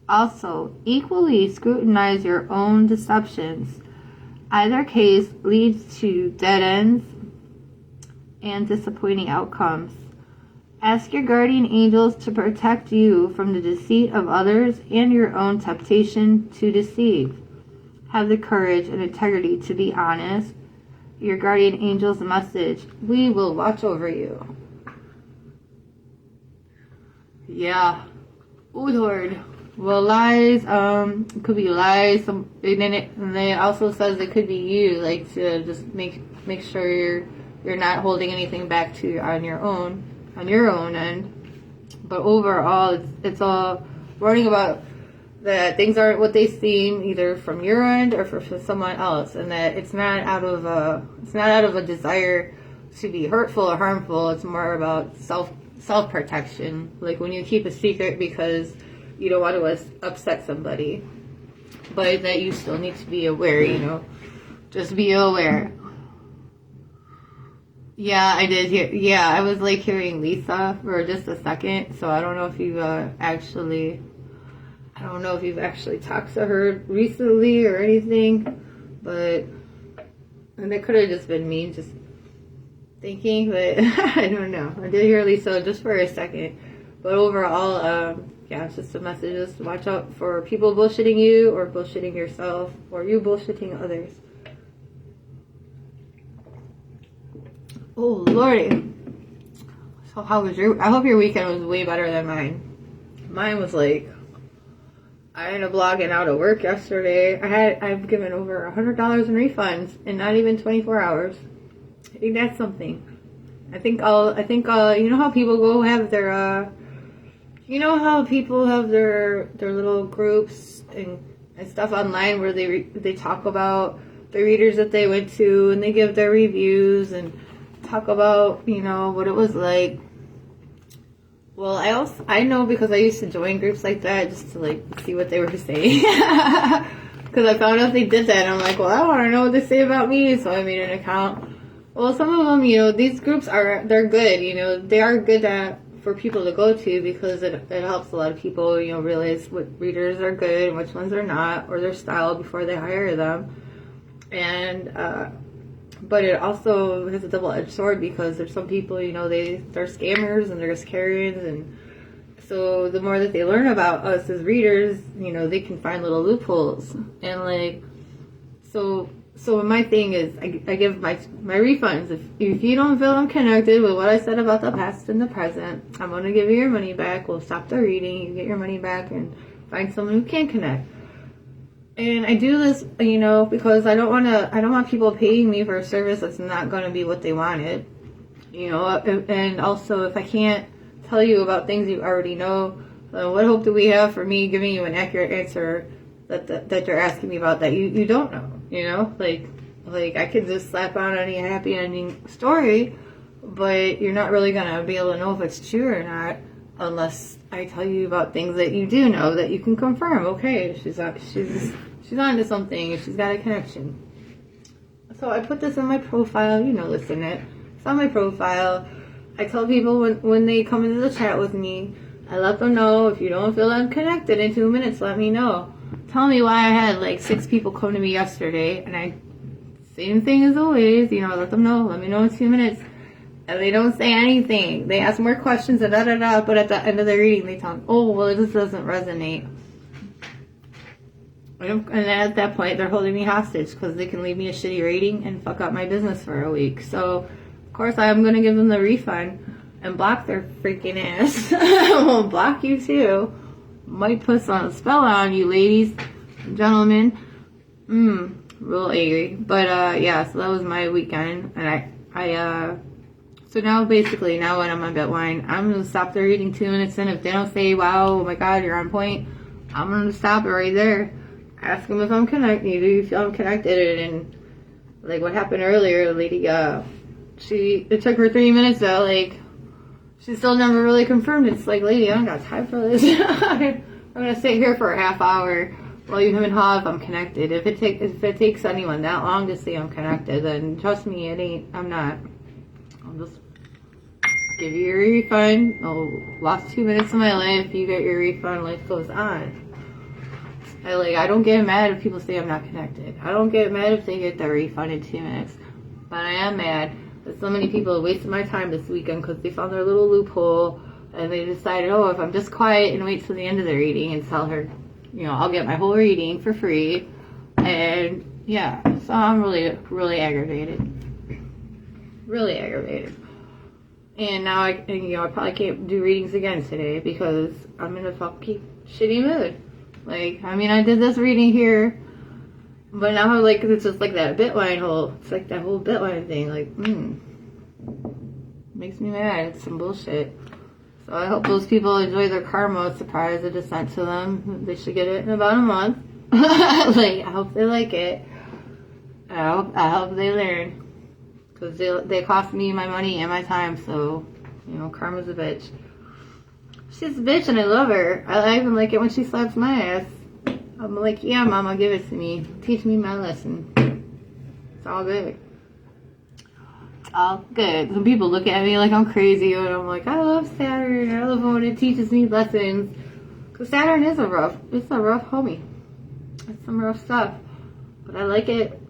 Also, equally scrutinize your own deceptions. Either case leads to dead ends and disappointing outcomes. Ask your guardian angels to protect you from the deceit of others and your own temptation to deceive. Have the courage and integrity to be honest. Your guardian angel's message: we will watch over you. Yeah. Oh Lord. Well, lies, could be lies, and then it also says it could be you, like to just make sure you're not holding anything back on your own end. But overall, it's all warning about that things aren't what they seem, either from your end or from someone else, and that it's not out of a desire to be hurtful or harmful. It's more about self protection, like when you keep a secret because you don't want to upset somebody, but that you still need to be aware. Just be aware. Yeah, I did hear. Yeah, I was like hearing Lisa for just a second, so I don't know if you've actually talked to her recently or anything, and it could have just been me just thinking, but I don't know. I did hear Lisa just for a second, but overall, yeah, it's just a message. Just watch out for people bullshitting you or bullshitting yourself or you bullshitting others. Oh, Lordy. So how was I hope your weekend was way better than mine. Mine was like, I ended up logging out of work yesterday. I've given over $100 in refunds in not even 24 hours. I think that's something. I think you know how people go have their, you know how people have their little groups and stuff online where they talk about the readers that they went to and they give their reviews and talk about, what it was like. Well, I know because I used to join groups like that just to see what they were saying. Because I found out they did that and I'm like, well, I want to know what they say about me, so I made an account. Well, some of them, these groups they're good, they are good for people to go to because it helps a lot of people, realize what readers are good and which ones are not, or their style before they hire them. And, but it also has a double-edged sword because there's some people, they're scammers and they're Karens, and so the more that they learn about us as readers, they can find little loopholes. And so my thing is, I give my refunds. If you don't feel I'm connected with what I said about the past and the present, I'm going to give you your money back. We'll stop the reading. You get your money back and find someone who can connect. And I do this, because I don't want people paying me for a service that's not going to be what they wanted. And also if I can't tell you about things you already know, what hope do we have for me giving you an accurate answer that you're asking me about that you don't know? Like I could just slap on any happy ending story, but you're not really gonna be able to know if it's true or not unless I tell you about things that you do know that you can confirm. Okay, she's onto something. She's got a connection. So I put this in my profile. Listen it. It's on my profile. I tell people when they come into the chat with me, I let them know if you don't feel I'm connected in 2 minutes, let me know. Tell me why I had 6 people come to me yesterday, and same thing as always, let them know, let me know in 2 minutes. And they don't say anything. They ask more questions and but at the end of the reading they tell me, oh, well, this doesn't resonate. And at that point, they're holding me hostage because they can leave me a shitty rating and fuck up my business for a week. So, of course, I'm going to give them the refund and block their freaking ass. I'll block you too. Might put some spell on you, ladies and gentlemen. Real angry. But yeah, so that was my weekend, and so now basically now when I'm on Bitwine, I'm gonna stop the reading 2 minutes in. If they don't say, "Wow, oh my God, you're on point," I'm gonna stop it right there. Ask them if I'm connected. Do you feel I'm connected? And like what happened earlier, the lady, it took her 3 minutes though. Like she still never really confirmed. It's like, lady, I don't got time for this. I'm gonna sit here for a half hour while you haven't if I'm connected. If it takes anyone that long to say I'm connected, then trust me, I'm not. I'll just give you your refund. Lost 2 minutes of my life. You get your refund. Life goes on. I don't get mad if people say I'm not connected. I don't get mad if they get their refund in 2 minutes. But I am mad that so many people wasted my time this weekend because they found their little loophole and they decided, if I'm just quiet and wait till the end of the reading and tell her, I'll get my whole reading for free. And yeah, so I'm really, really aggravated. Really aggravated. And now I probably can't do readings again today because I'm in a fucking shitty mood. I did this reading here, but now it's just like that Bitwine it's like that whole Bitwine thing, makes me mad. It's some bullshit. So I hope those people enjoy their karma surprise I just sent to them. They should get it in about a month. I hope they like it. I hope they learn. Because they cost me my money and my time, so, karma's a bitch. She's a bitch and I love her. I even like it when she slaps my ass. I'm like, yeah, mama, give it to me. Teach me my lesson. It's all good. It's all good. Some people look at me like I'm crazy, and I'm like, I love Saturn. I love when it teaches me lessons. Because Saturn is a rough homie. It's some rough stuff. But I like it.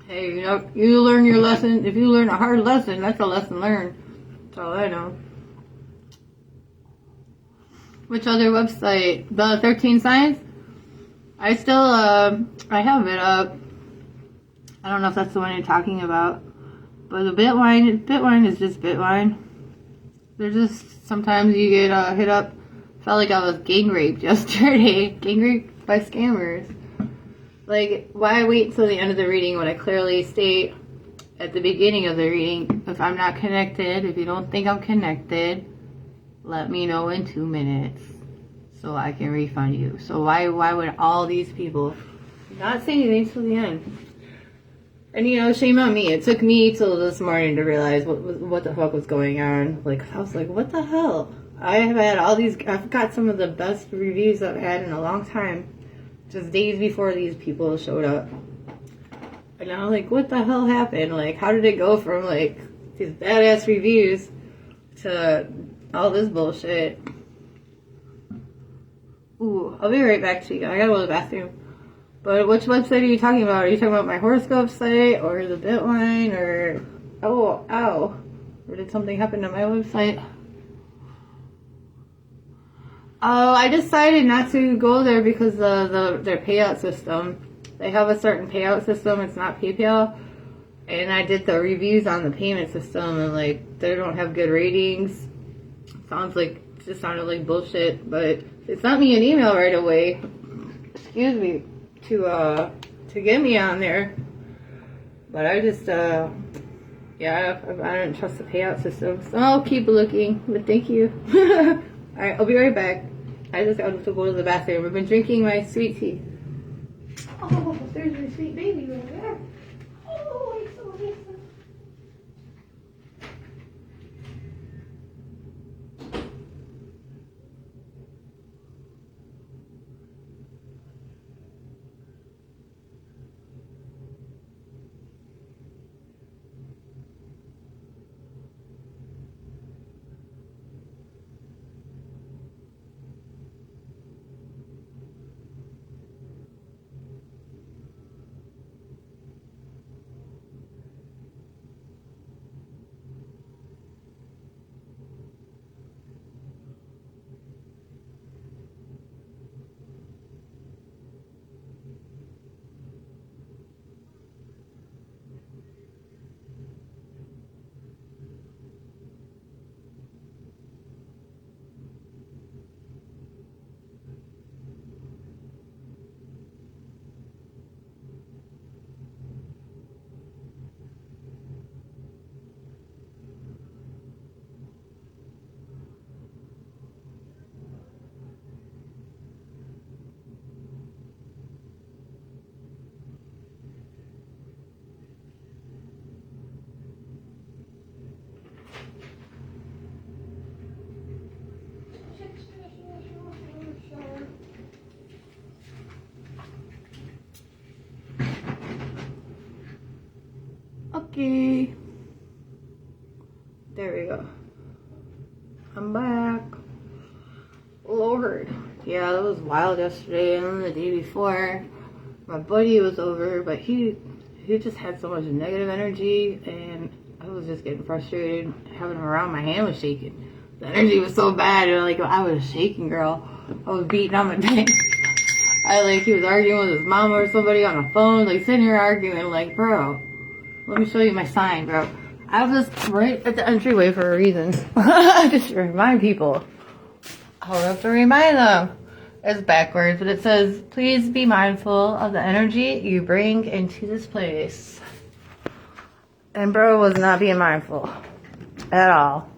Hey, you learn your lesson. If you learn a hard lesson, that's a lesson learned. That's all I know. Which other website? The 13 Signs? I still, I have it up. I don't know if that's the one you're talking about. But the Bitwine is just Bitwine. They're just, sometimes you get hit up. Felt like I was gang raped yesterday. Gang raped by scammers. Why wait till the end of the reading when I clearly state at the beginning of the reading, if I'm not connected, if you don't think I'm connected, let me know in 2 minutes so I can refund you. So why would all these people not say anything till the end? And shame on me. It took me till this morning to realize what the fuck was going on. I was like, what the hell? I've got some of the best reviews I've had in a long time. Just days before these people showed up. And I'm like, what the hell happened? How did it go from, these badass reviews to all this bullshit? Ooh, I'll be right back to you. I gotta go to the bathroom. But which website are you talking about? Are you talking about my horoscope site or the Bitwine or... Oh, ow. Or did something happen to my website? Oh, I decided not to go there because their payout system. They have a certain payout system. It's not PayPal. And I did the reviews on the payment system, and they don't have good ratings. Just sounded like bullshit. But it sent me an email right away. Excuse me, to get me on there. But I just I don't trust the payout system, so I'll keep looking. But thank you. All right, I'll be right back. I just got to go to the bathroom. I've been drinking my sweet tea. Oh, there's my sweet baby over there. Oh, it's so handsome. Okay. There we go. I'm back. Lord. Yeah, that was wild yesterday, and then the day before, my buddy was over, but he just had so much negative energy, and I was just getting frustrated having him around. My hand was shaking. The energy was so bad, and like I was shaking, girl. I was beating on my neck. He was arguing with his mom or somebody on the phone, like sitting here arguing, like, bro, let me show you my sign, bro. I was right at the entryway for a reason. Just to remind people. I'll have to remind them. It's backwards, but it says, please be mindful of the energy you bring into this place. And bro was not being mindful. At all.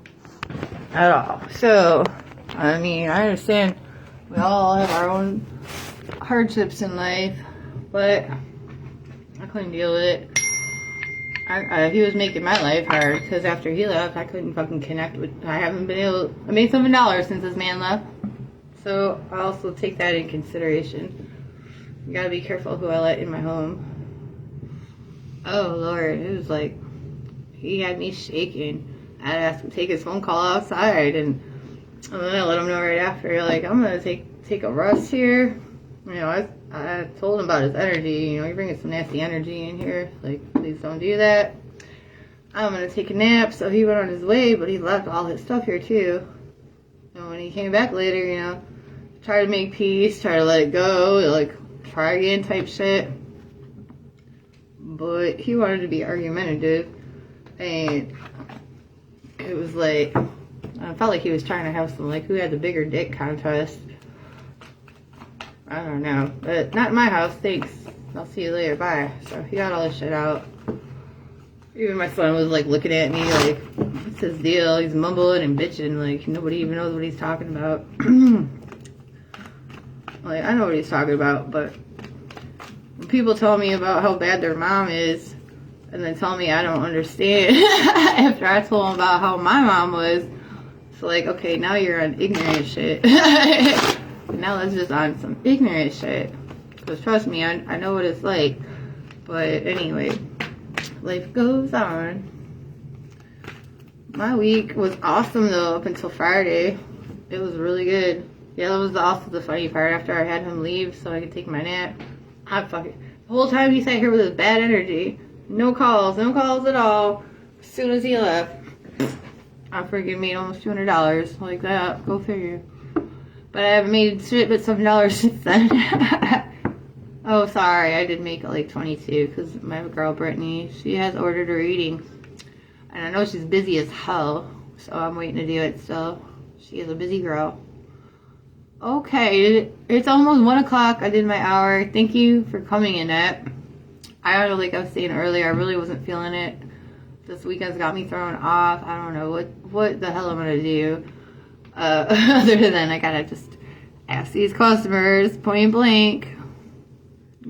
At all. So, I mean, I understand we all have our own hardships in life, but I couldn't deal with it. He was making my life hard, because after he left, I couldn't fucking connect with, I made $7 since this man left. So I also take that in consideration. You gotta be careful who I let in my home. Oh Lord, it was like, he had me shaking. I asked him to take his phone call outside, and then I let him know right after, like, I'm gonna take a rest here. You know, I told him about his energy. You know, you're bringing some nasty energy in here. Like, please don't do that. I'm gonna take a nap. So he went on his way, but he left all his stuff here too. And when he came back later, you know, try to make peace, try to let it go, like, try again type shit. But he wanted to be argumentative, and it was like, I felt like he was trying to have some, like, who had the bigger dick contest. I don't know, but not in my house, thanks. I'll see you later, bye. So he got all this shit out. Even my son was, like, looking at me like, what's his deal? He's mumbling and bitching, like, nobody even knows what he's talking about. Like, I know what he's talking about, but when people tell me about how bad their mom is, and then tell me I don't understand after I told them about how my mom was, it's like, okay, now you're on ignorant shit. Now that's just on some ignorant shit. Because trust me, I know what it's like. But anyway, life goes on. My week was awesome though up until Friday. It was really good. Yeah, that was also the funny part after I had him leave so I could take my nap. The whole time he sat here with his bad energy. No calls at all. As soon as he left, I freaking made almost $200 like that. Go figure. But I haven't made shit but $7 since then. Oh, sorry, I did make it like 22 because my girl Brittany, she has ordered a reading. And I know she's busy as hell, so I'm waiting to do it still. She is a busy girl. Okay, it's almost 1 o'clock. I did my hour. Thank you for coming in it. Like I was saying earlier, I really wasn't feeling it. This weekend's got me thrown off. I don't know what the hell I'm gonna do. Other than I gotta just ask these customers point blank.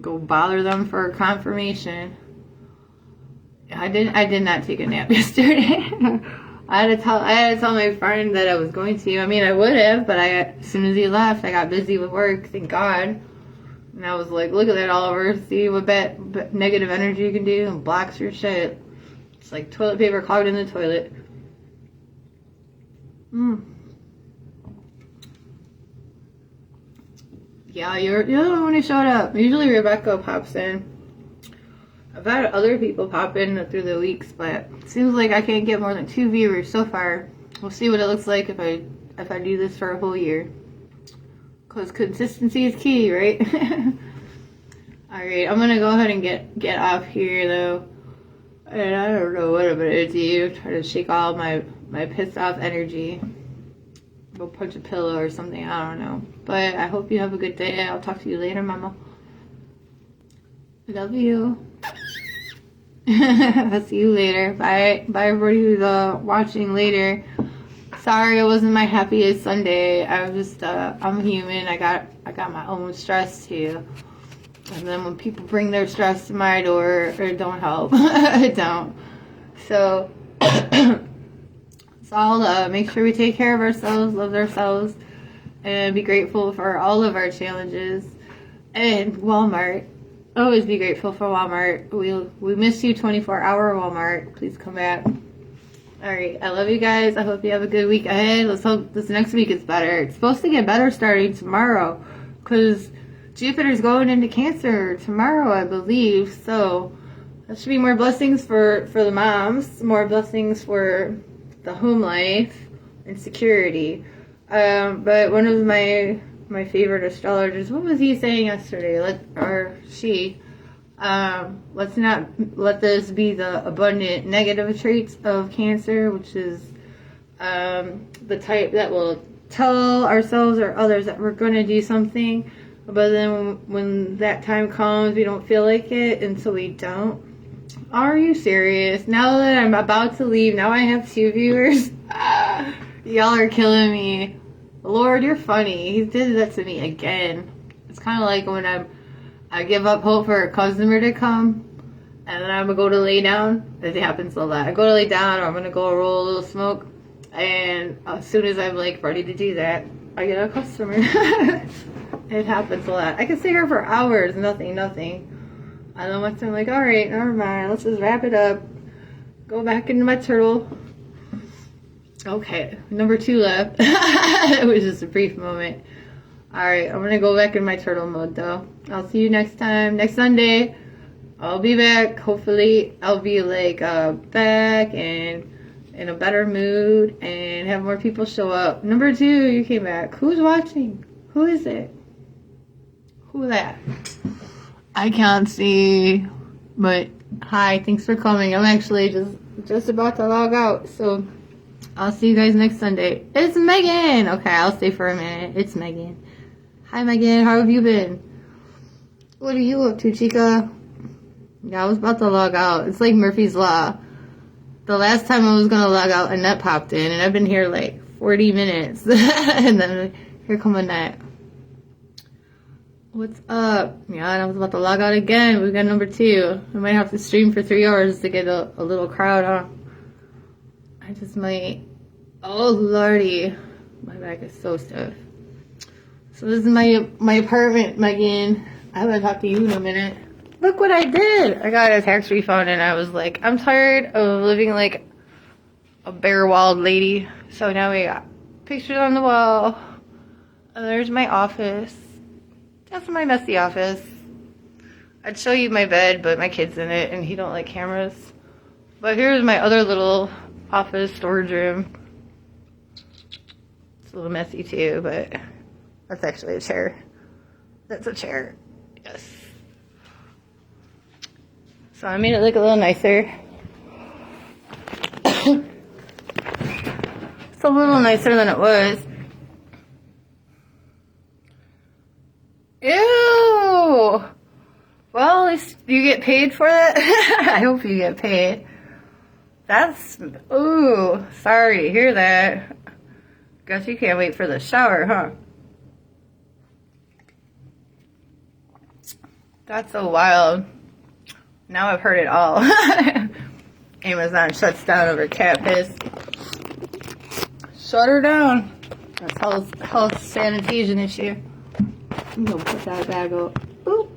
Go bother them for confirmation. I did not take a nap yesterday. I had to tell my friend that I was going to. I mean, I would have, but as soon as he left, I got busy with work. Thank God. And I was like, look at that, Oliver. See what bad negative energy you can do and blocks your shit. It's like toilet paper clogged in the toilet. Yeah, you're the only one who showed up. Usually Rebecca pops in. I've had other people pop in through the weeks, but it seems like I can't get more than 2 viewers so far. We'll see what it looks like if I do this for a whole year. Because consistency is key, right? Alright, I'm going to go ahead and get off here, though. And I don't know what I'm going to do. Try to shake all my pissed off energy. Go punch a pillow or something, I don't know. But I hope you have a good day. I'll talk to you later, Mama. Love you. I'll see you later. Bye everybody who's watching later. Sorry it wasn't my happiest Sunday. I was just I'm human. I got my own stress too. And then when people bring their stress to my door, it don't help. It don't. So I'll make sure we take care of ourselves, love ourselves, and be grateful for all of our challenges. And Walmart. Always be grateful for Walmart. We miss you, 24-hour Walmart. Please come back. All right, I love you guys. I hope you have a good week ahead. Let's hope this next week is better. It's supposed to get better starting tomorrow because Jupiter's going into Cancer tomorrow, I believe. So that should be more blessings for the moms, more blessings for the home life and security. But one of my favorite astrologers, what was he saying yesterday? Let's not let this be the abundant negative traits of Cancer, which is the type that will tell ourselves or others that we're going to do something, but then when that time comes, we don't feel like it, and so we don't. Are you serious? Now that I'm about to leave, now I have 2 viewers. Y'all are killing me. Lord, you're funny. He did that to me again. It's kind of like when I give up hope for a customer to come, and then I'm going to go to lay down. It happens a lot. I go to lay down, or I'm going to go roll a little smoke, and as soon as I'm like ready to do that, I get a customer. It happens a lot. I can stay here for hours, nothing. And then once I'm like, alright, never mind, let's just wrap it up. Go back into my turtle. Okay, number 2 left. It was just a brief moment. Alright, I'm gonna go back in my turtle mode though. I'll see you next time. Next Sunday, I'll be back. Hopefully, I'll be like back and in a better mood and have more people show up. Number 2, you came back. Who's watching? Who is it? Who that? I can't see, but hi, thanks for coming. I'm actually just about to log out, so I'll see you guys next Sunday. It's Megan! Okay, I'll stay for a minute. It's Megan. Hi, Megan. How have you been? What are you up to, chica? Yeah, I was about to log out. It's like Murphy's Law. The last time I was going to log out, Annette popped in, and I've been here like 40 minutes. And then here come Annette. What's up? Yeah, and I was about to log out again. We got number 2. I might have to stream for 3 hours to get a little crowd, huh? I just might. Oh, lordy. My back is so stiff. So this is my apartment, Megan. I haven't talked to you in a minute. Look what I did. I got a tax refund, and I was like, I'm tired of living like a bare-walled lady. So now we got pictures on the wall. And there's my office. That's my messy office. I'd show you my bed, but my kid's in it, and he don't like cameras. But here's my other little office storage room. It's a little messy too, but that's actually a chair. That's a chair. Yes. So I made it look a little nicer. It's a little nicer than it was. Ew! Well, at least you get paid for that. I hope you get paid. That's... Ooh, sorry to hear that. Guess you can't wait for the shower, huh? That's so wild. Now I've heard it all. Amazon shuts down over cat piss. Shut her down. That's health sanitation issue. I'm gonna put that bag up. Oop.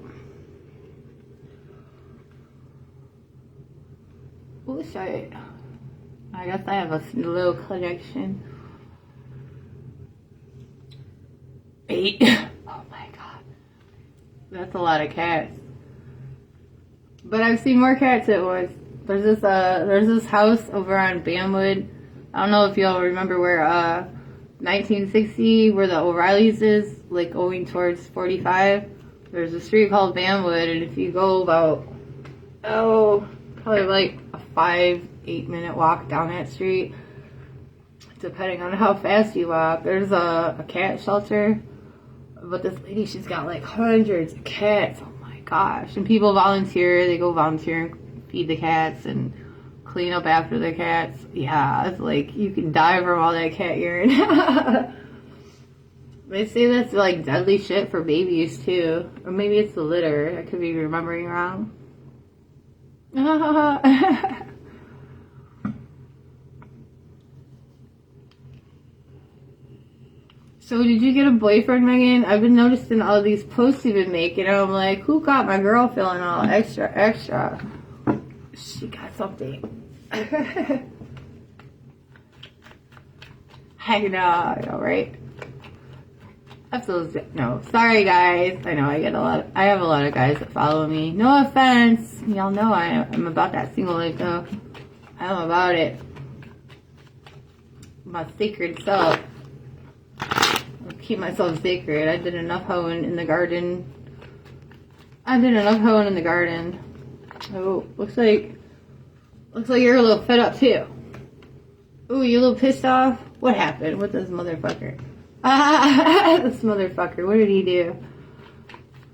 Oh, sorry. I guess I have a little connection. 8. Oh my god. That's a lot of cats. But I've seen more cats at once. There's this house over on Bamwood. I don't know if y'all remember where 1960, where the O'Reilly's is, like going towards 45. There's a street called Bamwood, and if you go about, probably like a 5-8 minute walk down that street, depending on how fast you walk, there's a cat shelter. But this lady, she's got like hundreds of cats. Oh my gosh. And people volunteer. They go volunteer and feed the cats and clean up after the cats. Yeah, it's like you can die from all that cat urine. They say that's like deadly shit for babies too. Or maybe it's the litter. I could be remembering wrong. So did you get a boyfriend, Megan? I've been noticing all these posts you've been making. And I'm like, who got my girl feeling all extra? She got something. I know, right? No, sorry guys. I know I have a lot of guys that follow me. No offense. Y'all know I'm about that single life though. I'm about it. My sacred self. I'll keep myself sacred. I did enough hoeing in the garden. Oh, looks like you're a little fed up too. Ooh, you a little pissed off? What happened with this motherfucker? This motherfucker, what did he do?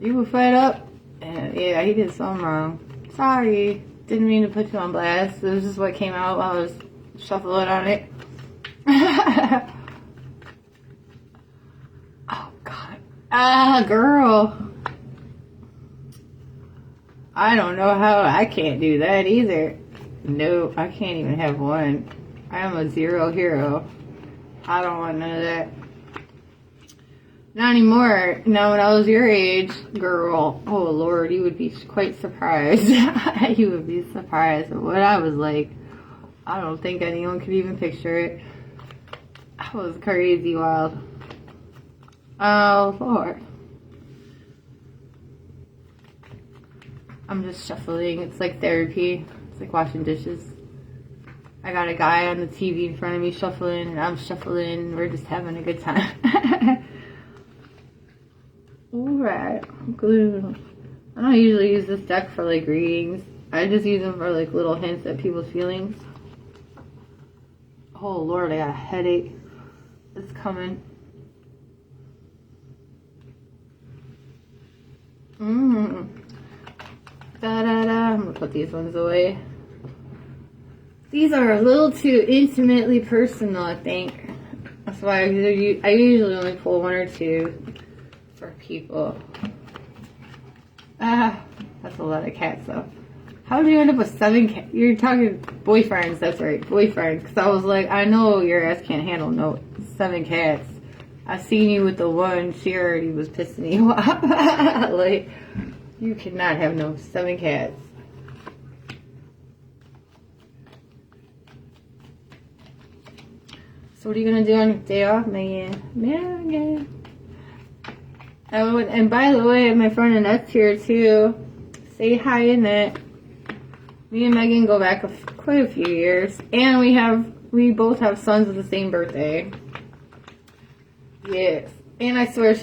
You were fed up? Yeah, he did something wrong. Sorry. Didn't mean to put you on blast. This is what came out while I was shuffling on it. Oh, God. Girl. I don't know how I can't do that either. No, I can't even have one. I am a zero hero. I don't want none of that. Not anymore. Now, when I was your age, girl, oh Lord, you would be quite surprised. You would be surprised at what I was like. I don't think anyone could even picture it. I was crazy wild. Oh Lord. I'm just shuffling. It's like therapy. It's like washing dishes. I got a guy on the TV in front of me shuffling, and I'm shuffling. We're just having a good time. Alright, glue. I don't usually use this deck for like readings. I just use them for like little hints at people's feelings. Oh Lord, I got a headache. It's coming. Da-da-da. I'm gonna put these ones away. These are a little too intimately personal, I think. That's why I usually only pull one or two for people. That's a lot of cats though. How did you end up with 7 cats? You're talking boyfriends, that's right, boyfriends. Because I was like, I know your ass can't handle no 7 cats. I seen you with the one, she already was pissing you off. Like, you cannot have no 7 cats. So what are you gonna do on your day off, Megan? Megan. Oh, and by the way, my friend Annette's here too. Say hi, Annette. Me and Megan go back quite a few years, and we both have sons with the same birthday. Yes, and I swear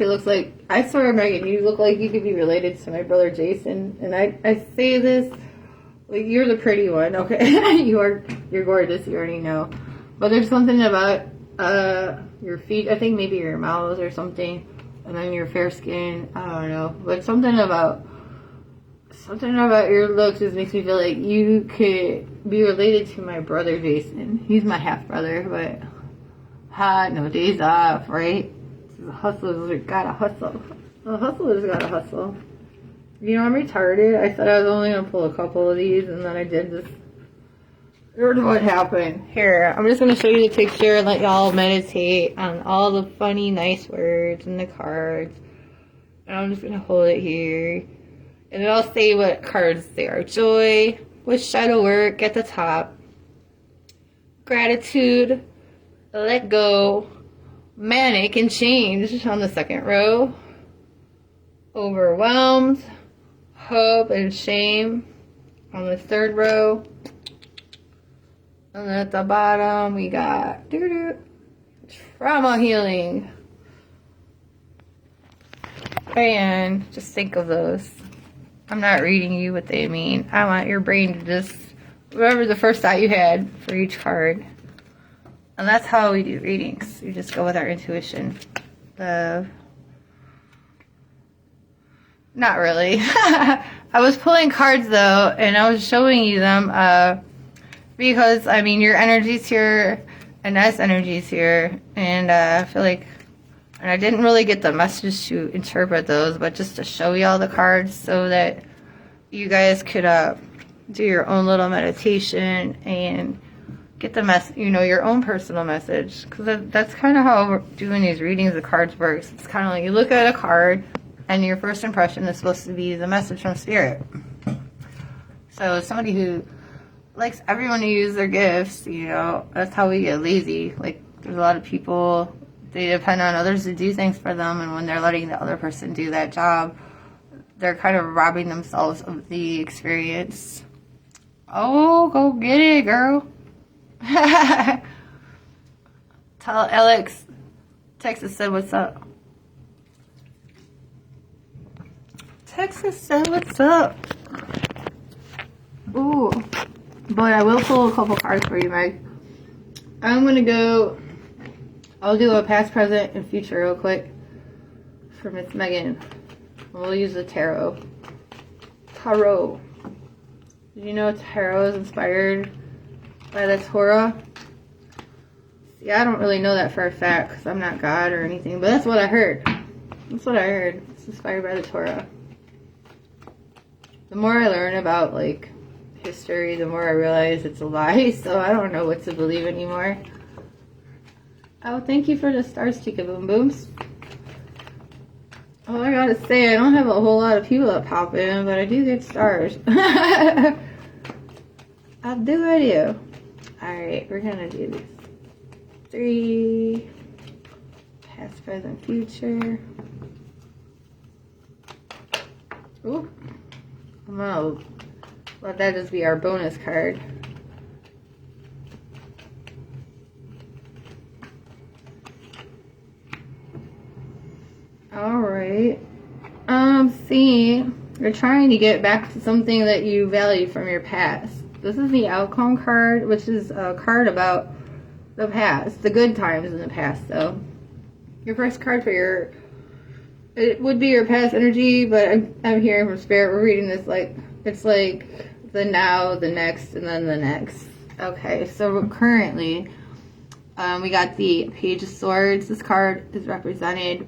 Megan, you look like you could be related to my brother Jason. And I say this, like, you're the pretty one, okay? You're gorgeous. You already know. But there's something about your feet. I think maybe your mouth or something. And then your fair skin, I don't know. But something about your looks just makes me feel like you could be related to my brother Jason. He's my half brother, but no days off, right? The hustlers gotta hustle. The hustlers gotta hustle. You know, I'm retarded. I said I was only gonna pull a couple of these, and then I did this. Here's what happened. Here, I'm just going to show you the picture and let y'all meditate on all the funny, nice words and the cards. And I'm just going to hold it here. And it'll say what cards they are. Joy, with shadow work at the top. Gratitude, let go, manic and change on the second row. Overwhelmed, hope and shame on the third row. And then at the bottom, we got trauma healing. And just think of those. I'm not reading you what they mean. I want your brain to just remember the first thought you had for each card. And that's how we do readings. We just go with our intuition. Not really. I was pulling cards though, and I was showing you them. Because, I mean, your energy's here, and Annette's energy's here, and I feel like, and I didn't really get the message to interpret those, but just to show y'all the cards so that you guys could do your own little meditation and get the your own personal message. Because that's kind of how doing these readings of cards works. It's kind of like you look at a card, and your first impression is supposed to be the message from spirit. So somebody who likes everyone to use their gifts, that's how we get lazy. Like, there's a lot of people, they depend on others to do things for them, and when they're letting the other person do that job, they're kind of robbing themselves of the experience. Oh, go get it, girl. Tell Alex, Texas said what's up. Texas said what's up. Ooh. But I will pull a couple cards for you, Meg. I'm going to go, I'll do a past, present, and future real quick for Miss Megan. We'll use the tarot. Tarot. Did you know tarot is inspired by the Torah? See, I don't really know that for a fact because I'm not God or anything, but that's what I heard. That's what I heard. It's inspired by the Torah. The more I learn about, like, history, the more I realize it's a lie, so I don't know what to believe anymore. Oh, thank you for the stars, Chica Boom Booms. Oh, I gotta say, I don't have a whole lot of people that pop in, but I do get stars. I do. Alright, we're gonna do this. 3. Past, present, future. Ooh. I'm gonna let that just be our bonus card. Alright. See, you're trying to get back to something that you value from your past. This is the outcome card, which is a card about the past, the good times in the past, though. Your first card for it would be your past energy, but I'm hearing from Spirit, we're reading this like, it's like the now, the next, and then the next. Okay, so currently, we got the Page of Swords. This card is represented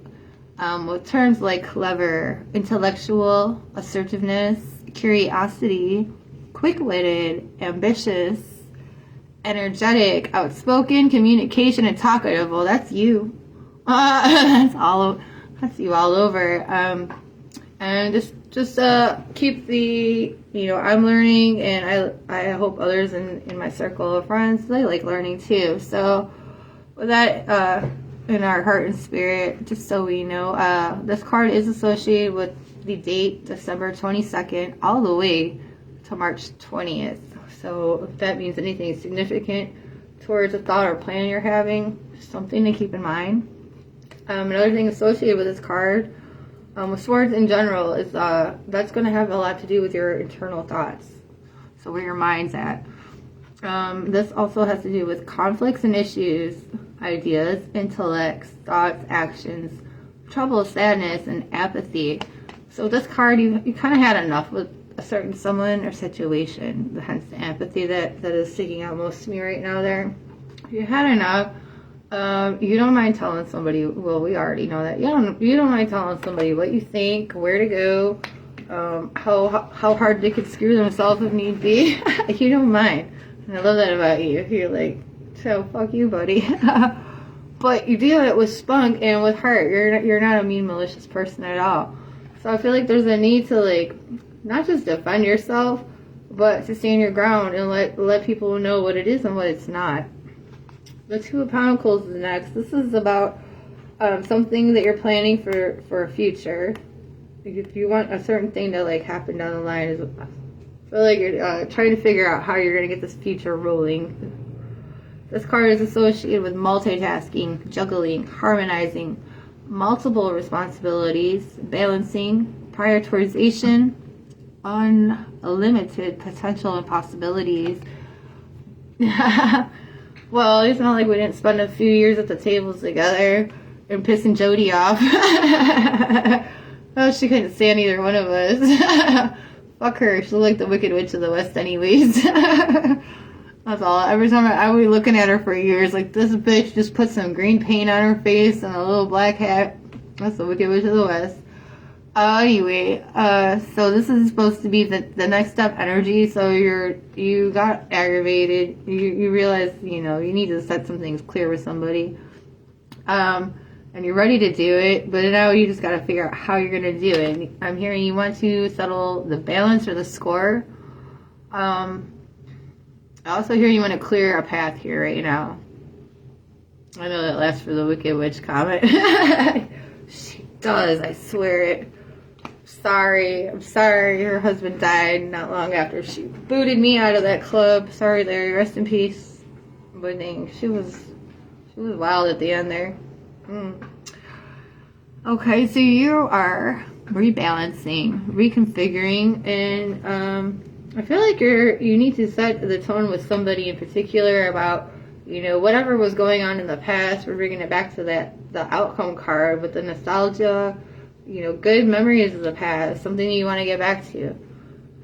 with terms like clever, intellectual, assertiveness, curiosity, quick-witted, ambitious, energetic, outspoken, communication, and talkative. Well, that's you. That's you all over. And just keep the, I'm learning, and I hope others in my circle of friends, they like learning too. So with that in our heart and spirit, just so we know, this card is associated with the date December 22nd all the way to March 20th. So if that means anything significant towards a thought or plan you're having, something to keep in mind. Another thing associated with this card, with swords in general, is that's going to have a lot to do with your internal thoughts. So where your mind's at. This also has to do with conflicts and issues, ideas, intellects, thoughts, actions, trouble, sadness, and apathy. So this card, you kind of had enough with a certain someone or situation, hence the empathy that is sticking out most to me right now there. If you had enough, you don't mind telling somebody, well, we already know that. You don't mind telling somebody what you think, where to go, how hard they could screw themselves if need be. You don't mind. And I love that about you. You're like, so fuck you, buddy. But you do it with spunk and with heart. You're not a mean, malicious person at all. So I feel like there's a need to, like, not just defend yourself, but to stand your ground and let people know what it is and what it's not. The Two of Pentacles is next. This is about something that you're planning for a future. If you want a certain thing to like happen down the line, I feel like you're trying to figure out how you're going to get this future rolling. This card is associated with multitasking, juggling, harmonizing, multiple responsibilities, balancing, prioritization, unlimited potential and possibilities. Well, it's not like we didn't spend a few years at the tables together and pissing Jody off. Oh, she couldn't stand either one of us. Fuck her. She looked like the Wicked Witch of the West anyways. That's all. Every time I would be looking at her for years, like, this bitch just put some green paint on her face and a little black hat. That's the Wicked Witch of the West. Anyway, so this is supposed to be the next step energy. So you got aggravated. You realize, you know, you need to set some things clear with somebody. And you're ready to do it, but now you just got to figure out how you're going to do it. I'm hearing you want to settle the balance or the score. I also hear you want to clear a path here right now. I know that lasts for the Wicked Witch comment. She does, I swear it. I'm sorry her husband died not long after she booted me out of that club. Sorry, Larry, rest in peace. But dang, she was wild at the end there. Okay, so you are rebalancing, reconfiguring, and I feel like you need to set the tone with somebody in particular about, you know, whatever was going on in the past. We're bringing it back to the outcome card with the nostalgia, you know, good memories of the past, something you want to get back to.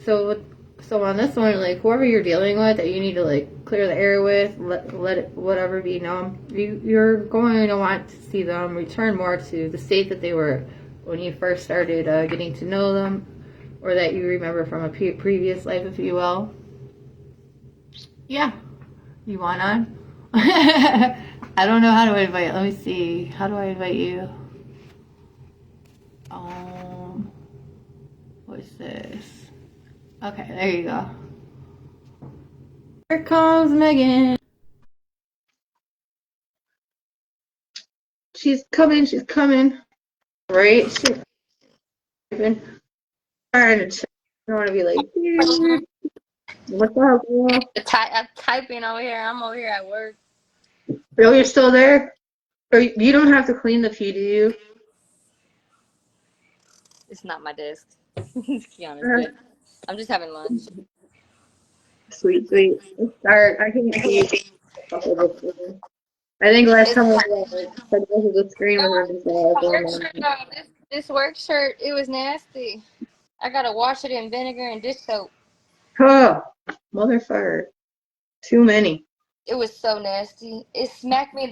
So on this one, like, whoever you're dealing with that you need to, like, clear the air with, let it, whatever be known, you're going to want to see them return more to the state that they were when you first started getting to know them, or that you remember from a previous life, if you will. Yeah. You want on? I don't know how to invite. Let me see. How do I invite you? What's this? Okay, there you go. Here comes Megan. She's coming. Right? She's been trying to check. I don't want to be like, dude, what's up, girl? I'm typing over here. I'm over here at work. Oh, you're still there? Or you don't have to clean the feed, do you? It's not my desk. To be honest, I'm just having lunch. Sweet. Start. I can't see. I think last time the screen was This work shirt, it was nasty. I gotta wash it in vinegar and dish soap. Oh, motherfucker. Too many. It was so nasty. The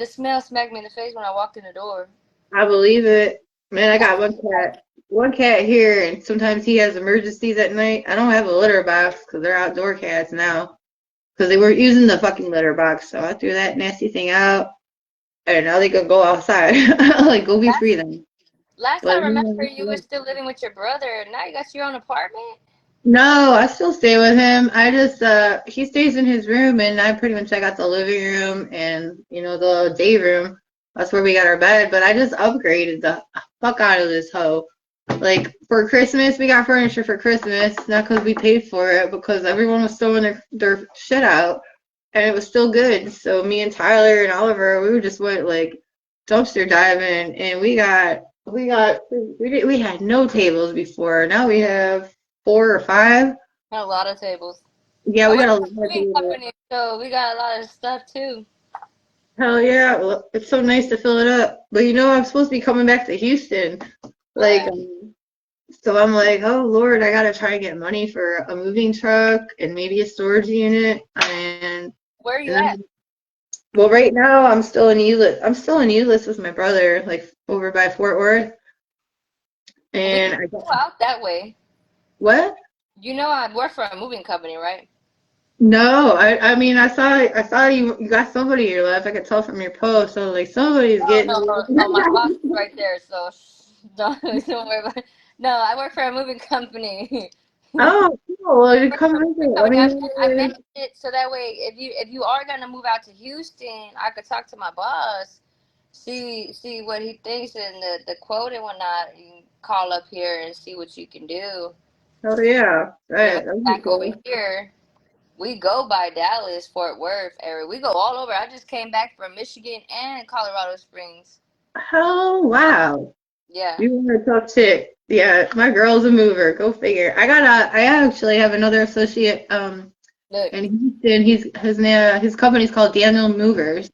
smell smacked me in the face when I walked in the door. I believe it. Man, I got one cat here, and sometimes he has emergencies at night. I don't have a litter box because they're outdoor cats now. Because they weren't using the fucking litter box, so I threw that nasty thing out, and now they can go outside. Like, go be free then. Last But I remember, you were still living with your brother. Now you got your own apartment? no, I still stay with him. I just he stays in his room, and I pretty much check out the living room and, you know, the day room. That's where we got our bed. But I just upgraded the fuck out of this hoe. Like, for Christmas, we got furniture for Christmas, not because we paid for it, because everyone was throwing their shit out, and it was still good. So me and Tyler and Oliver, we just went like dumpster diving, and we had no tables before. Now we have 4 or 5. A lot of tables. Yeah, I we got work a for lot a of moving tables. company, so we got a lot of stuff too. Hell yeah. Well, it's so nice to fill it up. But you know, I'm supposed to be coming back to Houston. Like, What? so I'm like, oh Lord, I gotta try and get money for a moving truck and maybe a storage unit. Where are you And at? then, well, right now I'm still in Euless. I'm still in Euless with my brother, like over by Fort Worth. We And can go out that way. what? You know I work for a moving company, right? No, I mean I saw you got somebody in your life. I could tell from your post. So like somebody's Oh getting no, no, my boss is right there, so don't worry about it. No, I work for a moving company. Oh, cool. Well, you Work come for a moving visit. Let company. me I know. manage it so that way if you are gonna move out to Houston, I could talk to my boss, see what he thinks and the quote and whatnot. You can call up here and see what you can do. Oh yeah, Then when right. That'd you're be back over cool. here, we go by Dallas, Fort Worth area. We go all over. I just came back from Michigan and Colorado Springs. Oh wow. Yeah. You are a tough chick. Yeah, my girl's a mover. Go figure. I actually have another associate Look, in Houston. His company's called Daniel Movers.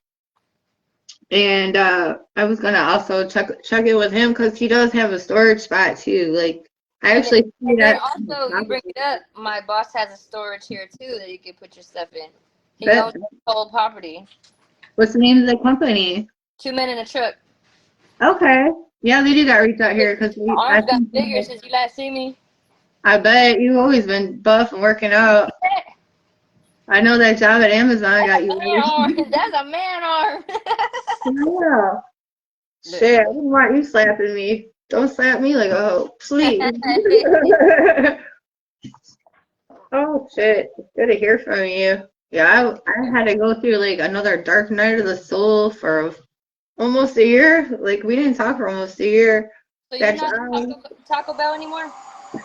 And I was gonna also check in with him because he does have a storage spot too. Like I and actually see then that. also you bring it up. My boss has a storage here too that you can put your stuff in. He owns Bet. the whole property. What's the name of the company? 2 men in a truck. Okay. Yeah, they do got reach out here because My arms got bigger since you last seen me. I bet you've always been buff and working out. I know that job at Amazon got you Man ready. arm. That's a man arm. Yeah. Shit, I didn't want you slapping me. Don't slap me like a hoe, please. Oh shit, it's good to hear from you. Yeah, I had to go through like another dark night of the soul for almost a year. Like we didn't talk for almost a year. So you're That not job. Taco Bell anymore?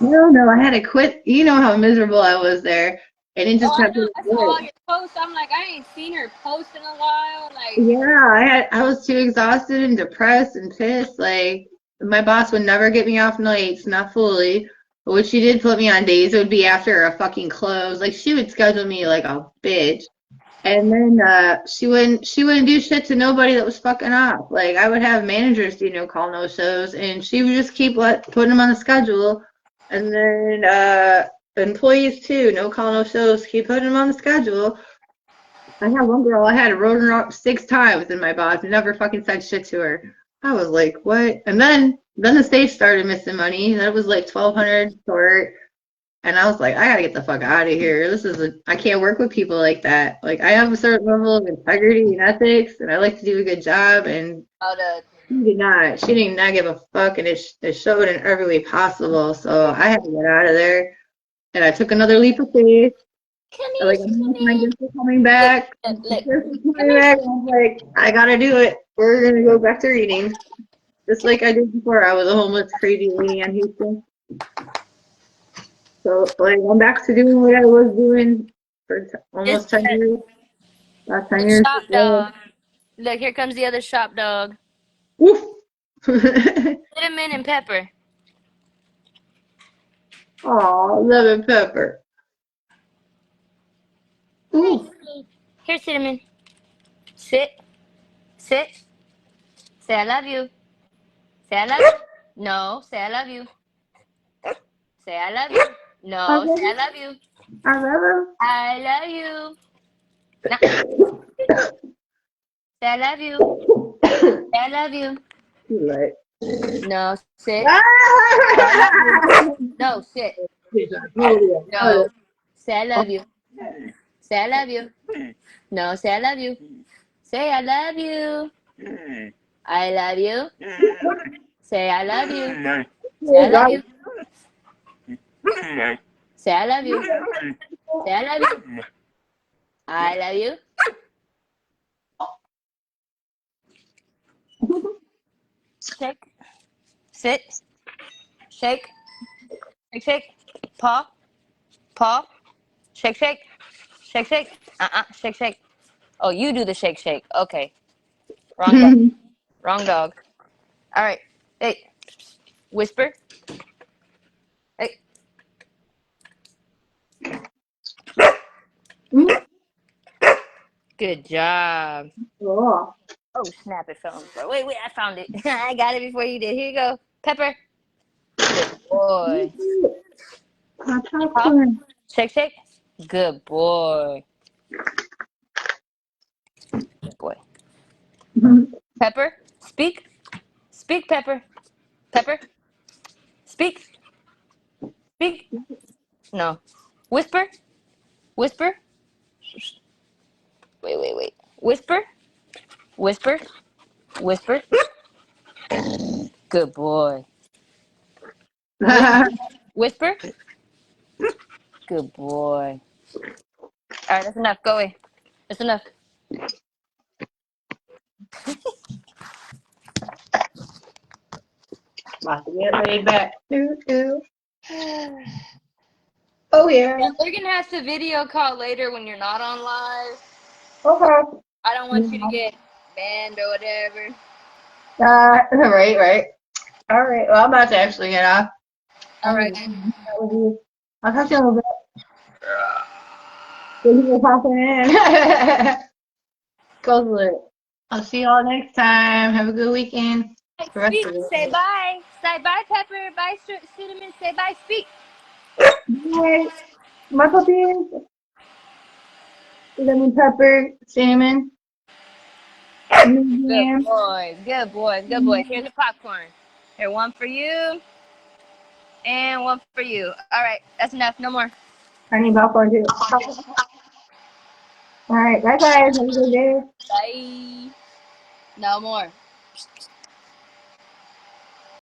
No, no, I had to quit. You know how miserable I was there, and it Oh, just I kept know. getting I saw worse. all your posts. I'm like, I ain't seen her post in a while. Like, Yeah, I was too exhausted and depressed and pissed. Like my boss would never get me off nights, not fully. But when she did put me on days, it would be after a fucking close. Like she would schedule me like a bitch. And then she wouldn't do shit to nobody that was fucking off. Like I would have managers do no call no shows, and she would just keep putting them on the schedule. And then employees too, no call no shows, keep putting them on the schedule. I had one girl, I had wrote her up 6 times, and my boss never fucking said shit to her. I was like, what? And then the state started missing money. That was like 1,200 short. And I was like, I gotta get the fuck out of here. I can't work with people like that. Like, I have a certain level of integrity and ethics, and I like to do a good job. And how the she did not give a fuck, and it showed in every way possible. So I had to get out of there. And I took another leap of faith. come Like, here, I'm come my here. gifts are coming back. Look, My look. gifts are Come coming here. back. And I was like, I gotta do it. We're gonna go back to reading. Just like I did before. I was a homeless, crazy lady in Houston. So, like, I'm back to doing what I was doing for It's almost 10 years. Last 10 the years. shop dog. Look, here comes the other shop dog. Woof. Cinnamon and Pepper. Aw, lemon pepper. Ooh. Here, Cinnamon. Sit. Sit. Say I love you. Say I love you. No, say I love you. Say I love you. I No, love say I him. love you. I love I love you. No, say I love you. him. Say I love you. Too late. No, sit. Say I love you. Ah! No, sit. Oh, No, say I love you. Say I love you. No, say I love you. Say I love you. I love you. Say I love you. Say I love you. Say I love you. Say I love you. I love you. Shake. Sit. Shake. Shake, shake. Paw. Paw. Shake, shake. Shake, shake. Shake, shake. Oh, you do the shake, shake. Okay. Wrong dog. Wrong dog. All right. Hey. Whisper. Hey. Good job. Oh. Oh, snap. It fell on the floor. Wait, wait. I found it. I got it before you did. Here you go. Pepper. Good boy. Hot Paw. popcorn. Shake, shake. Good boy. Good boy. Pepper. Speak. Speak, Pepper. Pepper. Speak. Speak. No. Whisper. Whisper. Wait, wait, wait. Whisper. Whisper. Whisper. Good boy. Whisper. Whisper. Good boy. All right, that's enough. Go away. That's enough. About to get laid back. Oh, yeah. Yeah, we're gonna have to video call later when you're not on live. Okay. I don't want you to get banned or whatever. Right, right. All right. Well, I'm about to actually get off. All right. I'll talk to you in a little bit. Thank you for popping in. Goes lit. I'll see y'all next time. Have a good weekend. The rest Speak. of it. Say bye. Say bye, Pepper. Bye, Cinnamon. Say bye. Speak. Bye. My puppies. Lemon pepper, salmon, Good medium. boy. Good boy. Good boy. Here's the popcorn. Here, one for you and one for you. All right, that's enough. No more. I need about 4 too. All right, bye guys. Have a good day. Bye. No more.